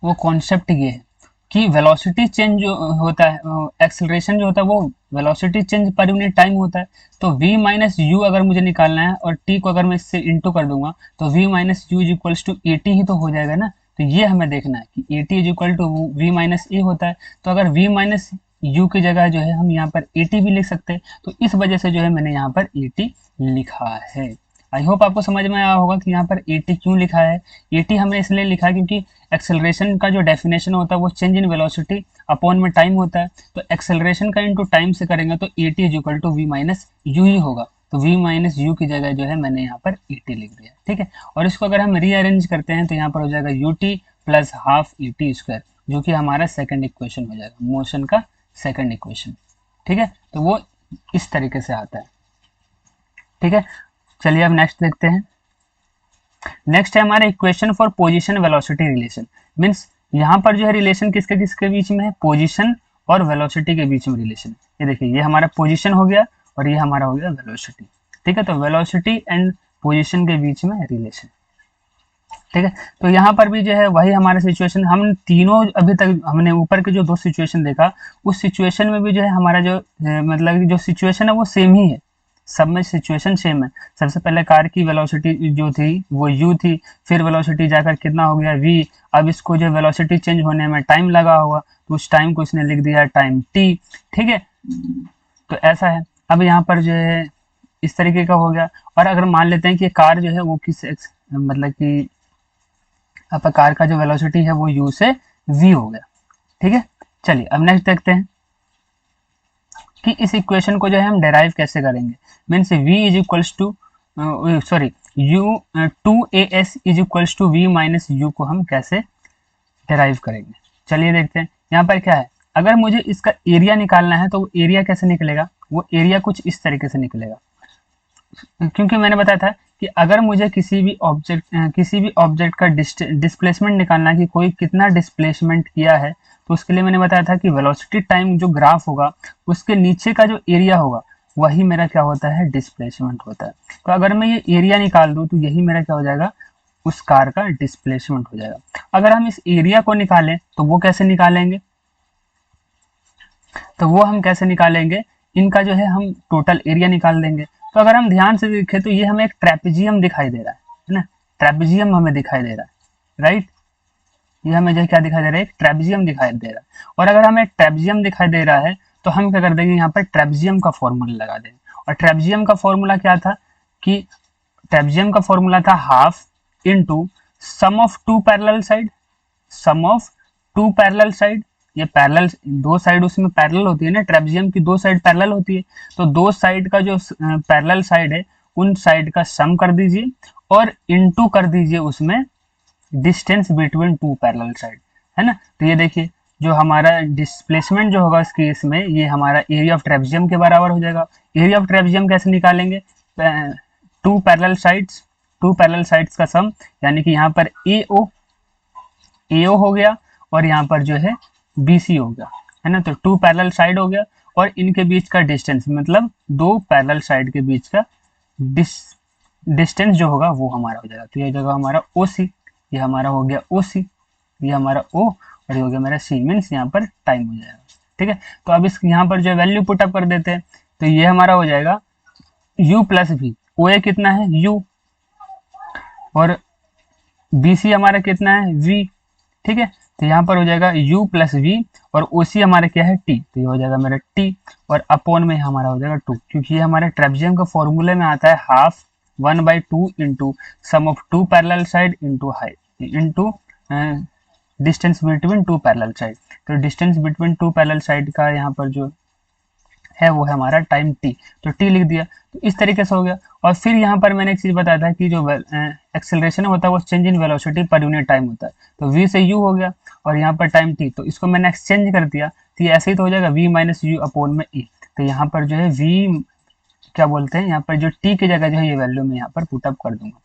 A: वो कॉन्सेप्ट ये है कि वेलोसिटी चेंज जो होता है, एक्सेलरेशन जो होता है वो velocity change per unit time होता है। तो v माइनस यू अगर मुझे निकालना है और t को अगर मैं इससे इंटू कर दूंगा तो v minus u is equals to a t ही तो हो जाएगा ना। तो ये हमें देखना है कि a t is equal to v minus a होता है। तो अगर v माइनस यू की जगह जो है हम यहाँ पर ए टी भी लिख सकते हैं, तो इस वजह से जो है मैंने यहाँ पर ए टी लिखा है। आई होप आपको समझ में आया होगा कि यहाँ पर ए टी क्यों लिखा है। ए टी हमने इसलिए लिखा है क्योंकि एक्सेलरेशन का जो डेफिनेशन होता है वो चेंज इन वेलोसिटी अपॉन में टाइम होता है। तो एक्सेलरेशन का इंटू टाइम से करेंगे तो a t is equal to v minus u ही होगा। तो v माइनस यू की जगह जो है मैंने यहाँ पर ए टी लिख दिया, ठीक है। और इसको अगर हम रीअरेंज करते हैं तो यहाँ पर हो जाएगा you T plus half A T square, जो कि हमारा सेकंड इक्वेशन हो जाएगा, मोशन का सेकंड इक्वेशन, ठीक है। तो वो इस तरीके से आता है, ठीक है। चलिए अब नेक्स्ट देखते हैं। नेक्स्ट है हमारा equation for position velocity relation. Means यहाँ पर जो है रिलेशन किसके किसके बीच में है, पोजीशन और वेलोसिटी के बीच में रिलेशन। ये देखिए, ये हमारा पोजीशन हो गया और ये हमारा हो गया वेलोसिटी, ठीक है। तो वेलोसिटी एंड पोजीशन के बीच में रिलेशन, ठीक है। तो यहाँ पर भी जो है वही हमारा सिचुएशन, हम तीनों अभी तक हमने ऊपर के जो दो सिचुएशन देखा, उस सिचुएशन में भी जो है हमारा जो मतलब जो सिचुएशन है वो सेम ही है, सब में सिचुएशन सेम है। सबसे पहले कार की वेलोसिटी जो थी वो u थी, फिर वेलोसिटी जाकर कितना हो गया v। अब इसको जो वेलोसिटी चेंज होने में टाइम लगा होगा, तो उस टाइम को इसने लिख दिया टाइम t, ठीक है। तो ऐसा है। अब यहाँ पर जो है इस तरीके का हो गया। और अगर मान लेते हैं कि कार जो है वो किस मतलब कि अब कार का जो वेलोसिटी है वो u से v हो गया, ठीक है। चलिए अब नेक्स्ट देखते हैं कि इस इक्वेशन को जो है हम डेराइव कैसे करेंगे। Means v is equals to sorry u two A S is equals to v minus U को हम कैसे डेराइव करेंगे। चलिए देखते हैं। यहाँ पर क्या है, अगर मुझे इसका एरिया निकालना है तो वो एरिया कैसे निकलेगा, वो एरिया कुछ इस तरीके से निकलेगा। क्योंकि मैंने बताया था कि अगर मुझे किसी भी ऑब्जेक्ट का डिस्प्लेसमेंट निकालना है कि कोई कितना डिस्प्लेसमेंट किया है, तो उसके लिए मैंने बताया था कि वेलोसिटी टाइम जो ग्राफ होगा उसके नीचे का जो एरिया होगा वही मेरा क्या होता है, डिस्प्लेसमेंट होता है। तो अगर मैं ये एरिया निकाल दूं तो यही मेरा क्या हो जाएगा, उस कार का डिस्प्लेसमेंट हो जाएगा। अगर हम इस एरिया को निकालें तो वो कैसे निकालेंगे, तो वो हम कैसे निकालेंगे, इनका जो है हम टोटल एरिया निकाल देंगे। तो अगर हम ध्यान से देखें तो ये हमें एक ट्रेपेजियम दिखाई दे रहा है ना, ट्रेपेजियम हमें दिखाई दे रहा है, राइट। ये हमें जो क्या दिखाई दे रहा है, एक ट्रेपेजियम दिखाई दे रहा है। और अगर हमें ट्रेपेजियम दिखाई दे रहा है तो हम क्या कर देंगे, यहाँ पर ट्रेपेजियम का फॉर्मूला लगा देंगे। और ट्रेपेजियम का फॉर्मूला क्या था कि ट्रेपेजियम का फॉर्मूला था half into sum of two parallel side, sum of two parallel side. ये पैरेलल, दो साइड उसमें पैरेलल होती है ना, ट्रेपेजियम की दो साइड पैरेलल होती है। तो दो साइड का जो पैरेलल साइड है उन साइड का सम कर दीजिए और इनटू कर दीजिए उसमें distance between two parallel side, है ना। तो ये देखिए जो हमारा डिस्प्लेसमेंट जो होगा इस केस में, ये हमारा एरिया ऑफ ट्रेपेजियम के बराबर हो जाएगा। एरिया ऑफ ट्रेपेजियम कैसे निकालेंगे, टू पैरेलल साइड्स का सम, यानी कि यहाँ पर AO हो गया और यहाँ पर जो है BC हो गया, है ना। तो टू पैरेलल साइड हो गया और इनके बीच का डिस्टेंस, मतलब दो पैरेलल साइड के बीच का डिस्टेंस जो होगा वो हमारा हो जाएगा। तो ये जगह हमारा OC, ये हमारा हो गया OC, ये हमारा O और ये हो गया मेरा C, मीन्स यहाँ पर टाइम हो जाएगा। ठीक है, तो अब इस यहाँ पर जो वैल्यू पुटअप कर देते हैं, तो ये हमारा हो जाएगा U प्लस V। OA कितना है U और BC हमारा कितना है V। ठीक है, तो यहाँ पर हो जाएगा U प्लस V और OC हमारा क्या है T, तो ये हो जाएगा मेरा T और अपॉन में हमारा हो जाएगा 2, क्योंकि ये हमारे ट्रेपेजियम का फॉर्मूले में आता है half 1/2 into sum of two parallel side into height into distance between two parallel side. तो distance between two parallel side का यहाँ पर जो है वो है हमारा टाइम T, तो T लिख दिया। तो इस तरीके से हो गया। और फिर यहाँ पर मैंने एक चीज़ बताया था कि जो एक्सेलरेशन होता है वो change in velocity per unit time होता है। तो V से U हो गया और यहाँ पर टाइम T, तो इसको मैंने एक्सचेंज कर दिया, तो ये ऐसे ही तो हो जाएगा V माइनस U अपॉन में E। तो यहाँ पर जो है V क्या बोलते हैं, यहाँ पर जो T की जगह जो है ये वैल्यू मैं यहाँ पर पुटअप कर दूंगा।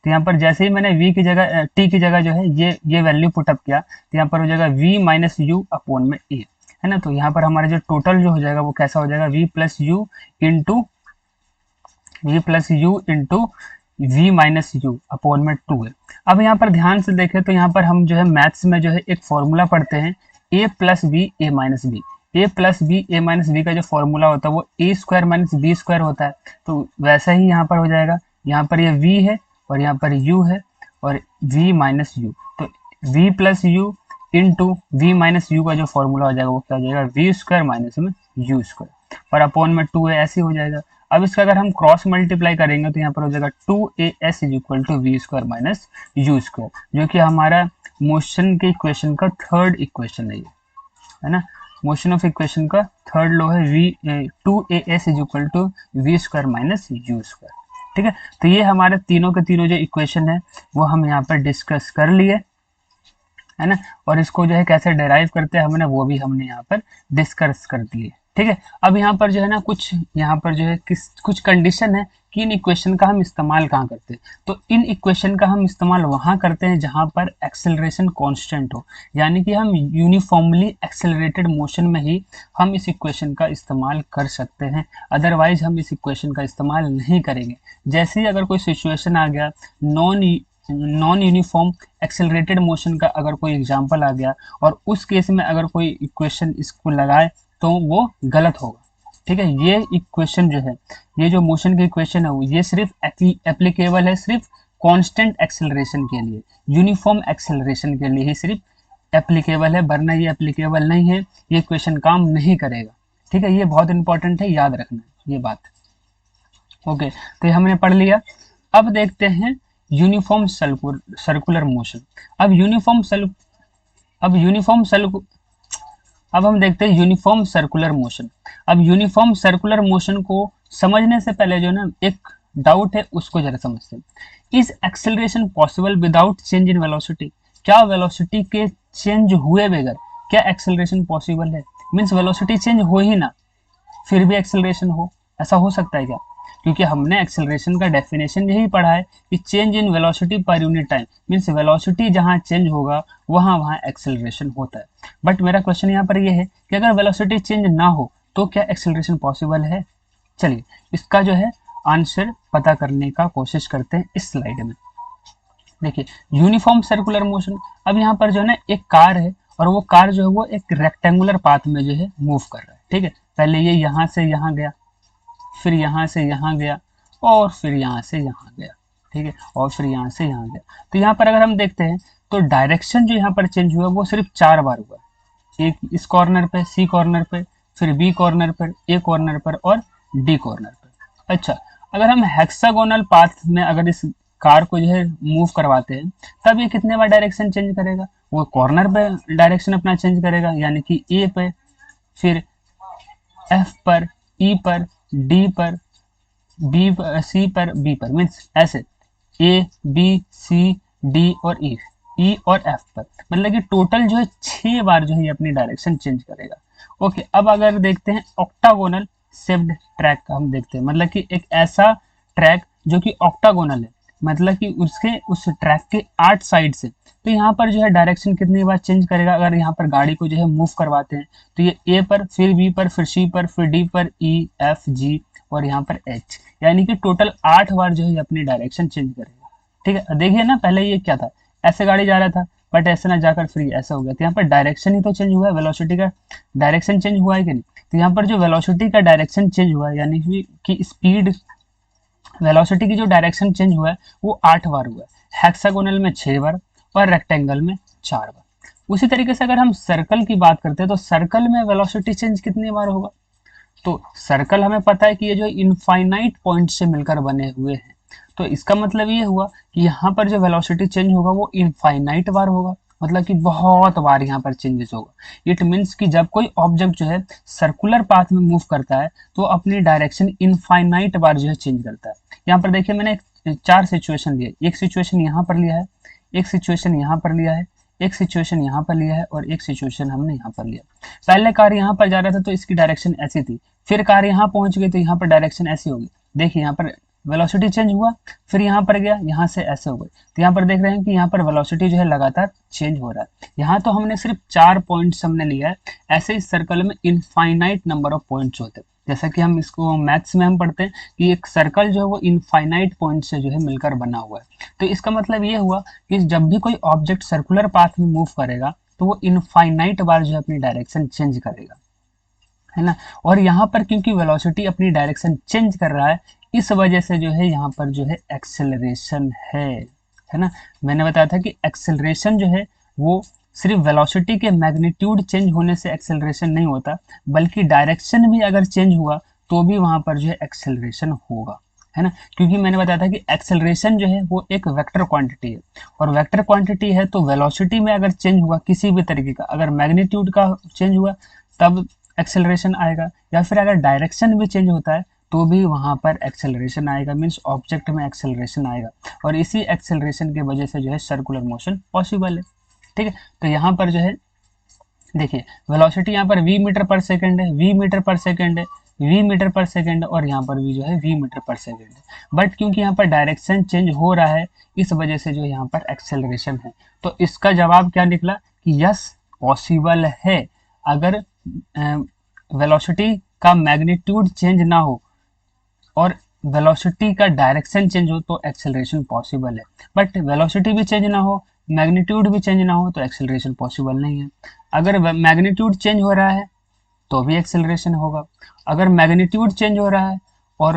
A: तो यहाँ पर जैसे ही मैंने V की जगह T की जगह जो है ये वैल्यू पुटअप किया, तो यहाँ पर हो जाएगा V माइनस U अपॉन में E, है ना। तो यहाँ पर हमारा जो टोटल जो हो जाएगा वो कैसा हो जाएगा, V plus U into V minus you upon में 2 है। अब यहाँ पर ध्यान से देखें तो यहाँ पर हम जो है मैथ्स में जो है एक फॉर्मूला पढ़ते हैं A plus B A minus B. A plus B A minus B का जो फॉर्मूला होता है वो A square minus B square होता है। तो वैसा ही यहाँ पर हो जाएगा, यहाँ पर ये V है और यहाँ पर U है और V माइनस यू। तो V plus U into V minus U का जो फॉर्मूला हो जाएगा वो क्या हो जाएगा, वी स्क्वायर माइनस में यू स्क्वायर और अपॉन में 2 है, ऐसे हो जाएगा। अब इसका अगर हम क्रॉस मल्टीप्लाई करेंगे तो यहाँ पर हो जाएगा 2as is equal to V square minus U square, जो कि हमारा मोशन के इक्वेशन का थर्ड इक्वेशन है ना। मोशन ऑफ इक्वेशन का थर्ड लॉ है v 2as is equal to V square minus U square. ठीक है, तो ये हमारे तीनों के तीनों जो इक्वेशन है वो हम यहाँ पर डिस्कस कर लिए, है ना। और इसको जो है कैसे डेराइव करते हैं हमने वो भी हमने यहाँ पर डिस्कस कर दिए। ठीक है, अब यहाँ पर जो है ना कुछ यहाँ पर जो है कुछ कंडीशन है कि इन इक्वेशन का हम इस्तेमाल कहाँ करते हैं। तो इन इक्वेशन का हम इस्तेमाल वहाँ करते हैं जहाँ पर एक्सेलरेशन कांस्टेंट हो, यानी कि हम यूनिफॉर्मली एक्सेलरेटेड मोशन में ही हम इस इक्वेशन का इस्तेमाल कर सकते हैं, अदरवाइज हम इस इक्वेशन का इस्तेमाल नहीं करेंगे। जैसे ही अगर कोई सिचुएशन आ गया नॉन यूनिफॉर्म एक्सेलरेटेड मोशन का अगर कोई एग्जांपल आ गया और उस केस में अगर कोई इक्वेशन इसको लगाए तो वो गलत होगा। ठीक है, ये इक्वेशन जो है, ये जो मोशन की इक्वेशन है ये सिर्फ एप्लीकेबल है सिर्फ कांस्टेंट एक्सेलरेशन के लिए, यूनिफॉर्म एक्सेलरेशन के लिए ही सिर्फ एप्लीकेबल है, वरना ये एप्लीकेबल नहीं है, ये इक्वेशन काम नहीं करेगा। ठीक है, ये बहुत इंपॉर्टेंट है, याद रखना ये बात। ओके, तो ये हमने पढ़ लिया। अब देखते हैं यूनिफॉर्म सर्कुलर मोशन। अब हम देखते हैं यूनिफॉर्म सर्कुलर मोशन। अब यूनिफॉर्म सर्कुलर मोशन को समझने से पहले जो ना एक डाउट है उसको जरा समझते हैं। Is acceleration possible without change in velocity? क्या वेलोसिटी के चेंज हुए बगैर क्या एक्सेलरेशन पॉसिबल है? मीन्स वेलोसिटी चेंज हो ही ना फिर भी एक्सेलरेशन हो, ऐसा हो सकता है क्या? क्योंकि हमने एक्सेलरेशन का डेफिनेशन यही पढ़ा है कि change in velocity per unit time, means velocity जहाँ चेंज होगा वहाँ एक्सेलरेशन होता है। बट मेरा क्वेश्चन यहाँ पर ये है कि अगर वेलोसिटी चेंज ना हो तो क्या एक्सेलरेशन पॉसिबल है? चलिए इसका जो है आंसर पता करने का कोशिश करते हैं इस स्लाइड में। देखिए यूनिफॉर्म सर्कुलर मोशन, अब यहाँ पर जो है ना एक कार है और वो कार जो है वो एक रेक्टेंगुलर पाथ में जो है मूव कर रहा है। ठीक है, पहले ये यहाँ से यहाँ गया, फिर यहाँ से यहाँ गया और फिर यहाँ से यहाँ गया। ठीक है, और फिर यहाँ से यहाँ गया। तो यहाँ पर अगर हम देखते हैं तो डायरेक्शन जो यहाँ पर चेंज हुआ वो सिर्फ 4 बार हुआ, एक इस कॉर्नर पे, सी कॉर्नर पे, फिर बी कॉर्नर पर, ए कॉर्नर पर और डी कॉर्नर पर। अच्छा, अगर हम हेक्सागोनल पाथ में अगर इस कार को जो है मूव करवाते हैं तब ये कितने बार डायरेक्शन चेंज करेगा? वो कॉर्नर पे डायरेक्शन अपना चेंज करेगा, यानी कि ए पे, फिर एफ पर, ई पर, डी पर, बी पर, सी पर, बी पर, मीन्स ऐसे ए बी सी डी और ई और एफ पर, मतलब कि टोटल जो है 6 बार जो है ये अपनी डायरेक्शन चेंज करेगा। ओके, अब अगर देखते हैं ऑक्टागोनल शेप्ड ट्रैक का हम देखते हैं, मतलब कि एक ऐसा ट्रैक जो कि ऑक्टागोनल है, मतलब कि उसके उस ट्रैक के 8 साइड से। तो यहाँ पर जो है डायरेक्शन कितनी बार चेंज करेगा, अगर यहाँ पर गाड़ी को जो है मूव करवाते हैं तो ये ए पर, फिर बी पर, फिर सी पर, फिर डी पर, ई एफ जी और यहाँ पर एच, यानी कि टोटल 8 बार जो है अपनी डायरेक्शन चेंज करेगा। ठीक है, देखिए ना, पहले ये क्या था, ऐसे गाड़ी जा रहा था बट ऐसे ना जाकर फिर ऐसा हो गया, तो यहाँ पर डायरेक्शन ही तो चेंज हुआ है, वेलोसिटी का डायरेक्शन चेंज हुआ है कि नहीं। तो यहाँ पर जो वेलोसिटी का डायरेक्शन चेंज हुआ है, यानी कि स्पीड वेलोसिटी की जो डायरेक्शन चेंज हुआ है वो 8 बार हुआ है, हेक्सागोनल में 6 बार और रेक्टेंगल में 4 बार। उसी तरीके से अगर हम सर्कल की बात करते हैं तो सर्कल में वेलोसिटी चेंज कितनी बार होगा। तो सर्कल हमें पता है कि ये जो इनफाइनाइट पॉइंट से मिलकर बने हुए हैं, तो इसका मतलब ये हुआ कि यहाँ पर जो वेलोसिटी चेंज होगा वो इनफाइनाइट बार होगा, मतलब कि बहुत बार यहाँ पर चेंजेस होगा। इट मीन्स कि जब कोई ऑब्जेक्ट जो है सर्कुलर पाथ में मूव करता है तो अपनी डायरेक्शन इनफाइनाइट बार जो है चेंज करता है। यहाँ पर देखिए मैंने 4 सिचुएशन लिए, एक सिचुएशन यहाँ पर लिया है, एक सिचुएशन यहाँ पर लिया है, एक सिचुएशन यहाँ पर लिया है और एक सिचुएशन हमने यहाँ पर लिया। पहले कार यहाँ पर जा रहा था तो इसकी डायरेक्शन ऐसी थी, फिर कार यहाँ पहुंच गई तो यहाँ पर डायरेक्शन ऐसी होगी। देखिए यहाँ पर वेलोसिटी चेंज हुआ, फिर यहाँ पर गया, यहाँ से ऐसे हो गई, तो यहाँ पर देख रहे हैं कि यहाँ पर वेलोसिटी जो है लगातार चेंज हो रहा है। यहाँ तो हमने सिर्फ 4 पॉइंट्स हमने लिया है, ऐसे ही सर्कल में इनफाइनाइट नंबर ऑफ पॉइंट्स होते हैं। जैसा कि हम इसको मैथ्स में हम पढ़ते हैं कि एक सर्कल जो है वो इनफाइनाइट पॉइंट से जो है मिलकर बना हुआ है। तो इसका मतलब ये हुआ कि जब भी कोई ऑब्जेक्ट सर्कुलर पाथ में मूव करेगा तो वो इनफाइनाइट बार जो है अपनी डायरेक्शन चेंज करेगा, है ना। और यहाँ पर क्योंकि वेलोसिटी अपनी डायरेक्शन चेंज कर रहा है, इस वजह से जो है यहाँ पर जो है एक्सेलरेशन है ना। मैंने बताया था कि एक्सेलरेशन जो है वो सिर्फ वेलोसिटी के मैग्नीट्यूड चेंज होने से एक्सेलरेशन नहीं होता, बल्कि डायरेक्शन भी अगर चेंज हुआ तो भी वहां पर जो है एक्सेलरेशन होगा, है ना। क्योंकि मैंने बताया था कि एक्सेलरेशन जो है वो एक वेक्टर क्वांटिटी है, और वेक्टर क्वांटिटी है तो वेलोसिटी में अगर चेंज हुआ किसी भी तरीके का, अगर मैग्नीट्यूड का चेंज हुआ तब एक्सेलरेशन आएगा, या फिर अगर डायरेक्शन भी चेंज होता है तो भी वहां पर एक्सेलरेशन आएगा, मीन्स ऑब्जेक्ट में एक्सेलरेशन आएगा। और इसी एक्सेलरेशन की वजह से जो है सर्कुलर मोशन पॉसिबल है। ठीक है, तो यहाँ पर जो है देखिए वेलोसिटी यहाँ पर v मीटर पर सेकंड है, v मीटर पर सेकंड है, v मीटर पर सेकंड, और यहाँ पर भी जो है v मीटर पर सेकंड है। बट क्योंकि यहाँ पर डायरेक्शन चेंज हो रहा है, इस वजह से जो यहाँ पर एक्सेलरेशन है। तो इसका जवाब क्या निकला कि यस पॉसिबल है, अगर वेलोसिटी का मैग्नीट्यूड चेंज ना हो और वेलोसिटी का डायरेक्शन चेंज हो तो एक्सेलरेशन पॉसिबल है। बट वेलोसिटी भी चेंज ना हो, मैग्नीट्यूड भी चेंज ना हो तो एक्सेलरेशन पॉसिबल नहीं है। अगर मैग्नीट्यूड चेंज हो रहा है तो भी एक्सेलरेशन होगा, अगर मैग्नीट्यूड चेंज हो रहा है और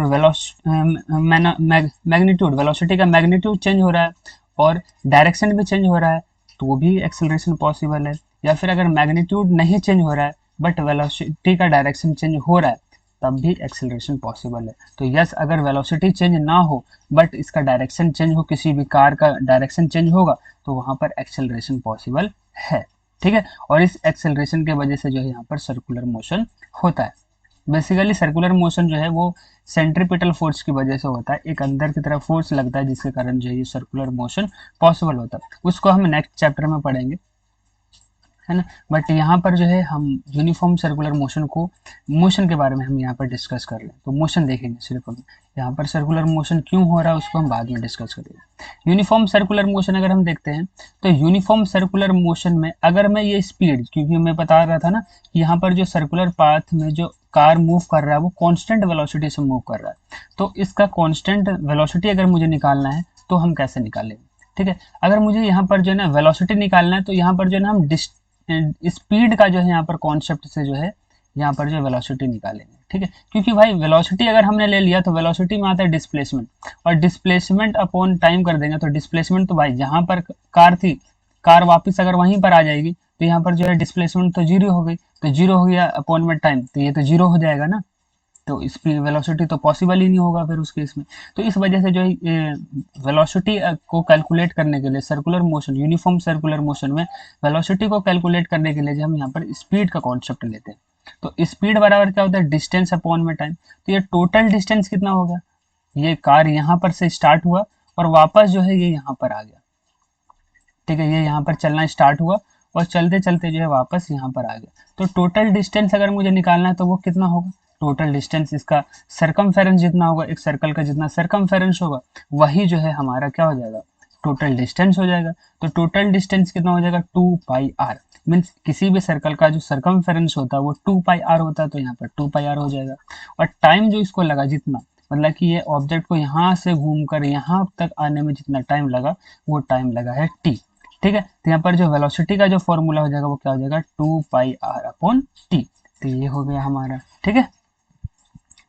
A: मैग्नीट्यूड वेलोसिटी का मैग्नीट्यूड चेंज हो रहा है और डायरेक्शन भी चेंज हो रहा है तो भी एक्सेलरेशन पॉसिबल है। या फिर अगर मैग्नीट्यूड नहीं चेंज हो रहा है बट वेलोसिटी का डायरेक्शन चेंज हो रहा है तब भी एक्सेलरेशन पॉसिबल है। तो यस, अगर वेलोसिटी चेंज ना हो बट इसका डायरेक्शन चेंज हो, किसी भी कार का डायरेक्शन चेंज होगा तो वहां पर एक्सेलरेशन पॉसिबल है। ठीक है, और इस एक्सेलरेशन के वजह से जो है यहाँ पर सर्कुलर मोशन होता है। बेसिकली सर्कुलर मोशन जो है वो सेंट्रीपिटल फोर्स की वजह से होता है, एक अंदर की तरफ फोर्स लगता है जिसके कारण जो है ये सर्कुलर मोशन पॉसिबल होता है। उसको हम नेक्स्ट चैप्टर में पढ़ेंगे, है ना। बट यहाँ पर जो है हम यूनिफॉर्म सर्कुलर मोशन के बारे में हम यहाँ पर डिस्कस कर रहे हैं, तो मोशन देखेंगे सिर्फ हम। यहाँ पर सर्कुलर मोशन क्यों हो रहा है उसको हम बाद में डिस्कस करेंगे। यूनिफॉर्म सर्कुलर मोशन अगर हम देखते हैं तो यूनिफॉर्म सर्कुलर मोशन में अगर मैं ये स्पीड, क्योंकि मैं बता रहा था ना कि यहाँ पर जो सर्कुलर पाथ में जो कार मूव कर रहा है वो कांस्टेंट वेलोसिटी से मूव कर रहा है, तो इसका कांस्टेंट वेलोसिटी अगर मुझे निकालना है तो हम कैसे निकालेंगे। ठीक है, अगर मुझे यहाँ पर जो है ना वेलोसिटी निकालना है तो यहाँ पर जो है ना हम स्पीड का जो है यहाँ पर कॉन्सेप्ट से जो है यहाँ पर जो वेलोसिटी निकालेंगे। ठीक है, क्योंकि भाई वेलोसिटी अगर हमने ले लिया तो वेलोसिटी में आता है डिस्प्लेसमेंट, और डिस्प्लेसमेंट अपॉन टाइम कर देंगे तो डिस्प्लेसमेंट तो भाई जहाँ पर कार थी, कार वापस अगर वहीं पर आ जाएगी तो यहाँ पर जो है डिस्प्लेसमेंट तो जीरो हो गई, तो जीरो हो गया अपॉन में टाइम, तो ये तो जीरो हो जाएगा ना, तो स्पीड वेलोसिटी तो पॉसिबल ही नहीं होगा फिर उस केस में। तो इस वजह से जो है वेलोसिटी को कैलकुलेट करने के लिए circular motion, uniform circular motion में वेलोसिटी को कैलकुलेट करने के लिए जो हम यहाँ पर स्पीड का कॉन्सेप्ट लेते हैं। तो स्पीड बराबर क्या होता है, डिस्टेंस अपॉन में टाइम। तो ये टोटल डिस्टेंस कितना हो गया, ये कार यहाँ पर से स्टार्ट हुआ और वापस जो है ये यहाँ पर आ गया। ठीक है, ये यहाँ पर चलना स्टार्ट हुआ और चलते चलते जो है वापस यहाँ पर आ गया। तो टोटल डिस्टेंस अगर मुझे निकालना है तो वो कितना होगा, टोटल डिस्टेंस इसका सरकमफेरेंस जितना होगा, एक सर्कल का जितना सरकमफेरेंस होगा वही जो है हमारा क्या हो जाएगा, टोटल डिस्टेंस हो जाएगा। तो टोटल डिस्टेंस कितना हो जाएगा, 2πr। मीन्स किसी भी सर्कल का जो सरकमफेरेंस होता है वो 2πr होता है, तो यहाँ पर 2πr हो जाएगा। और टाइम जो इसको लगा जितना, मतलब कि ये ऑब्जेक्ट को यहाँ से घूमकर यहाँ तक आने में जितना टाइम लगा वो टाइम लगा है t। ठीक है, तो यहाँ पर जो वेलोसिटी का जो फॉर्मूला हो जाएगा वो क्या हो जाएगा, 2πr/t। तो ये हो गया हमारा। ठीक है,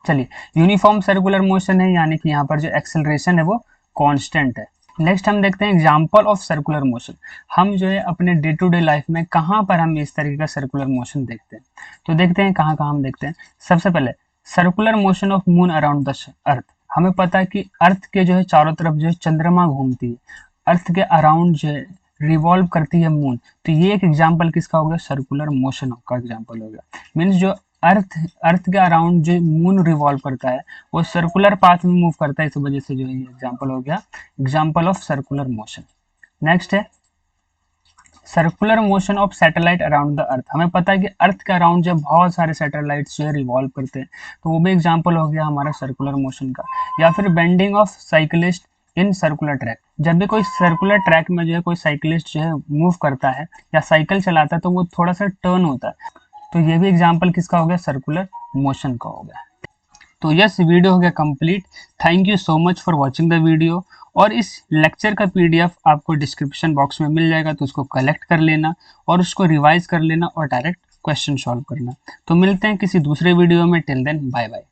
A: चलिए यूनिफॉर्म सर्कुलर मोशन है, यानी कि यहाँ पर जो एक्सेलरेशन है वो कांस्टेंट है। नेक्स्ट हम देखते हैं एग्जांपल ऑफ सर्कुलर मोशन। हम जो है अपने डे टू डे लाइफ में कहाँ पर हम इस तरीके का सर्कुलर मोशन देखते हैं, तो देखते हैं कहाँ कहाँ हम देखते हैं। सबसे पहले circular motion of moon around the earth. हमें पता है कि अर्थ के जो है चारों तरफ जो है चंद्रमा घूमती है, अर्थ के अराउंड जो है रिवॉल्व करती है मून। तो ये एक एग्जाम्पल किसका हो गया, सर्कुलर मोशन का एग्जाम्पल हो गया। मीन्स जो अर्थ के अराउंड जो मून रिवॉल्व करता है वो सर्कुलर पाथ में मूव करता है, इस वजह से जो है एग्जाम्पल हो गया, example of circular motion. Next है circular motion of satellite around the earth. हमें पता है कि अर्थ के अराउंड जब बहुत सारे सैटेलाइट्स जो है रिवॉल्व करते हैं, तो वो भी एग्जाम्पल हो गया हमारा सर्कुलर मोशन का। या फिर bending of cyclist in circular track. जब भी कोई सर्कुलर ट्रैक में जो है कोई साइकिलिस्ट जो है मूव करता है या साइकिल चलाता है तो वो थोड़ा सा टर्न होता है, तो ये भी एग्जाम्पल किसका हो गया, सर्कुलर मोशन का हो गया। तो यस, वीडियो हो गया complete. Thank you so much for watching the video. और इस लेक्चर का पीडीएफ आपको डिस्क्रिप्शन बॉक्स में मिल जाएगा, तो उसको कलेक्ट कर लेना और उसको रिवाइज कर लेना और डायरेक्ट क्वेश्चन सॉल्व करना। तो मिलते हैं किसी दूसरे वीडियो में, टिल देन बाय बाय।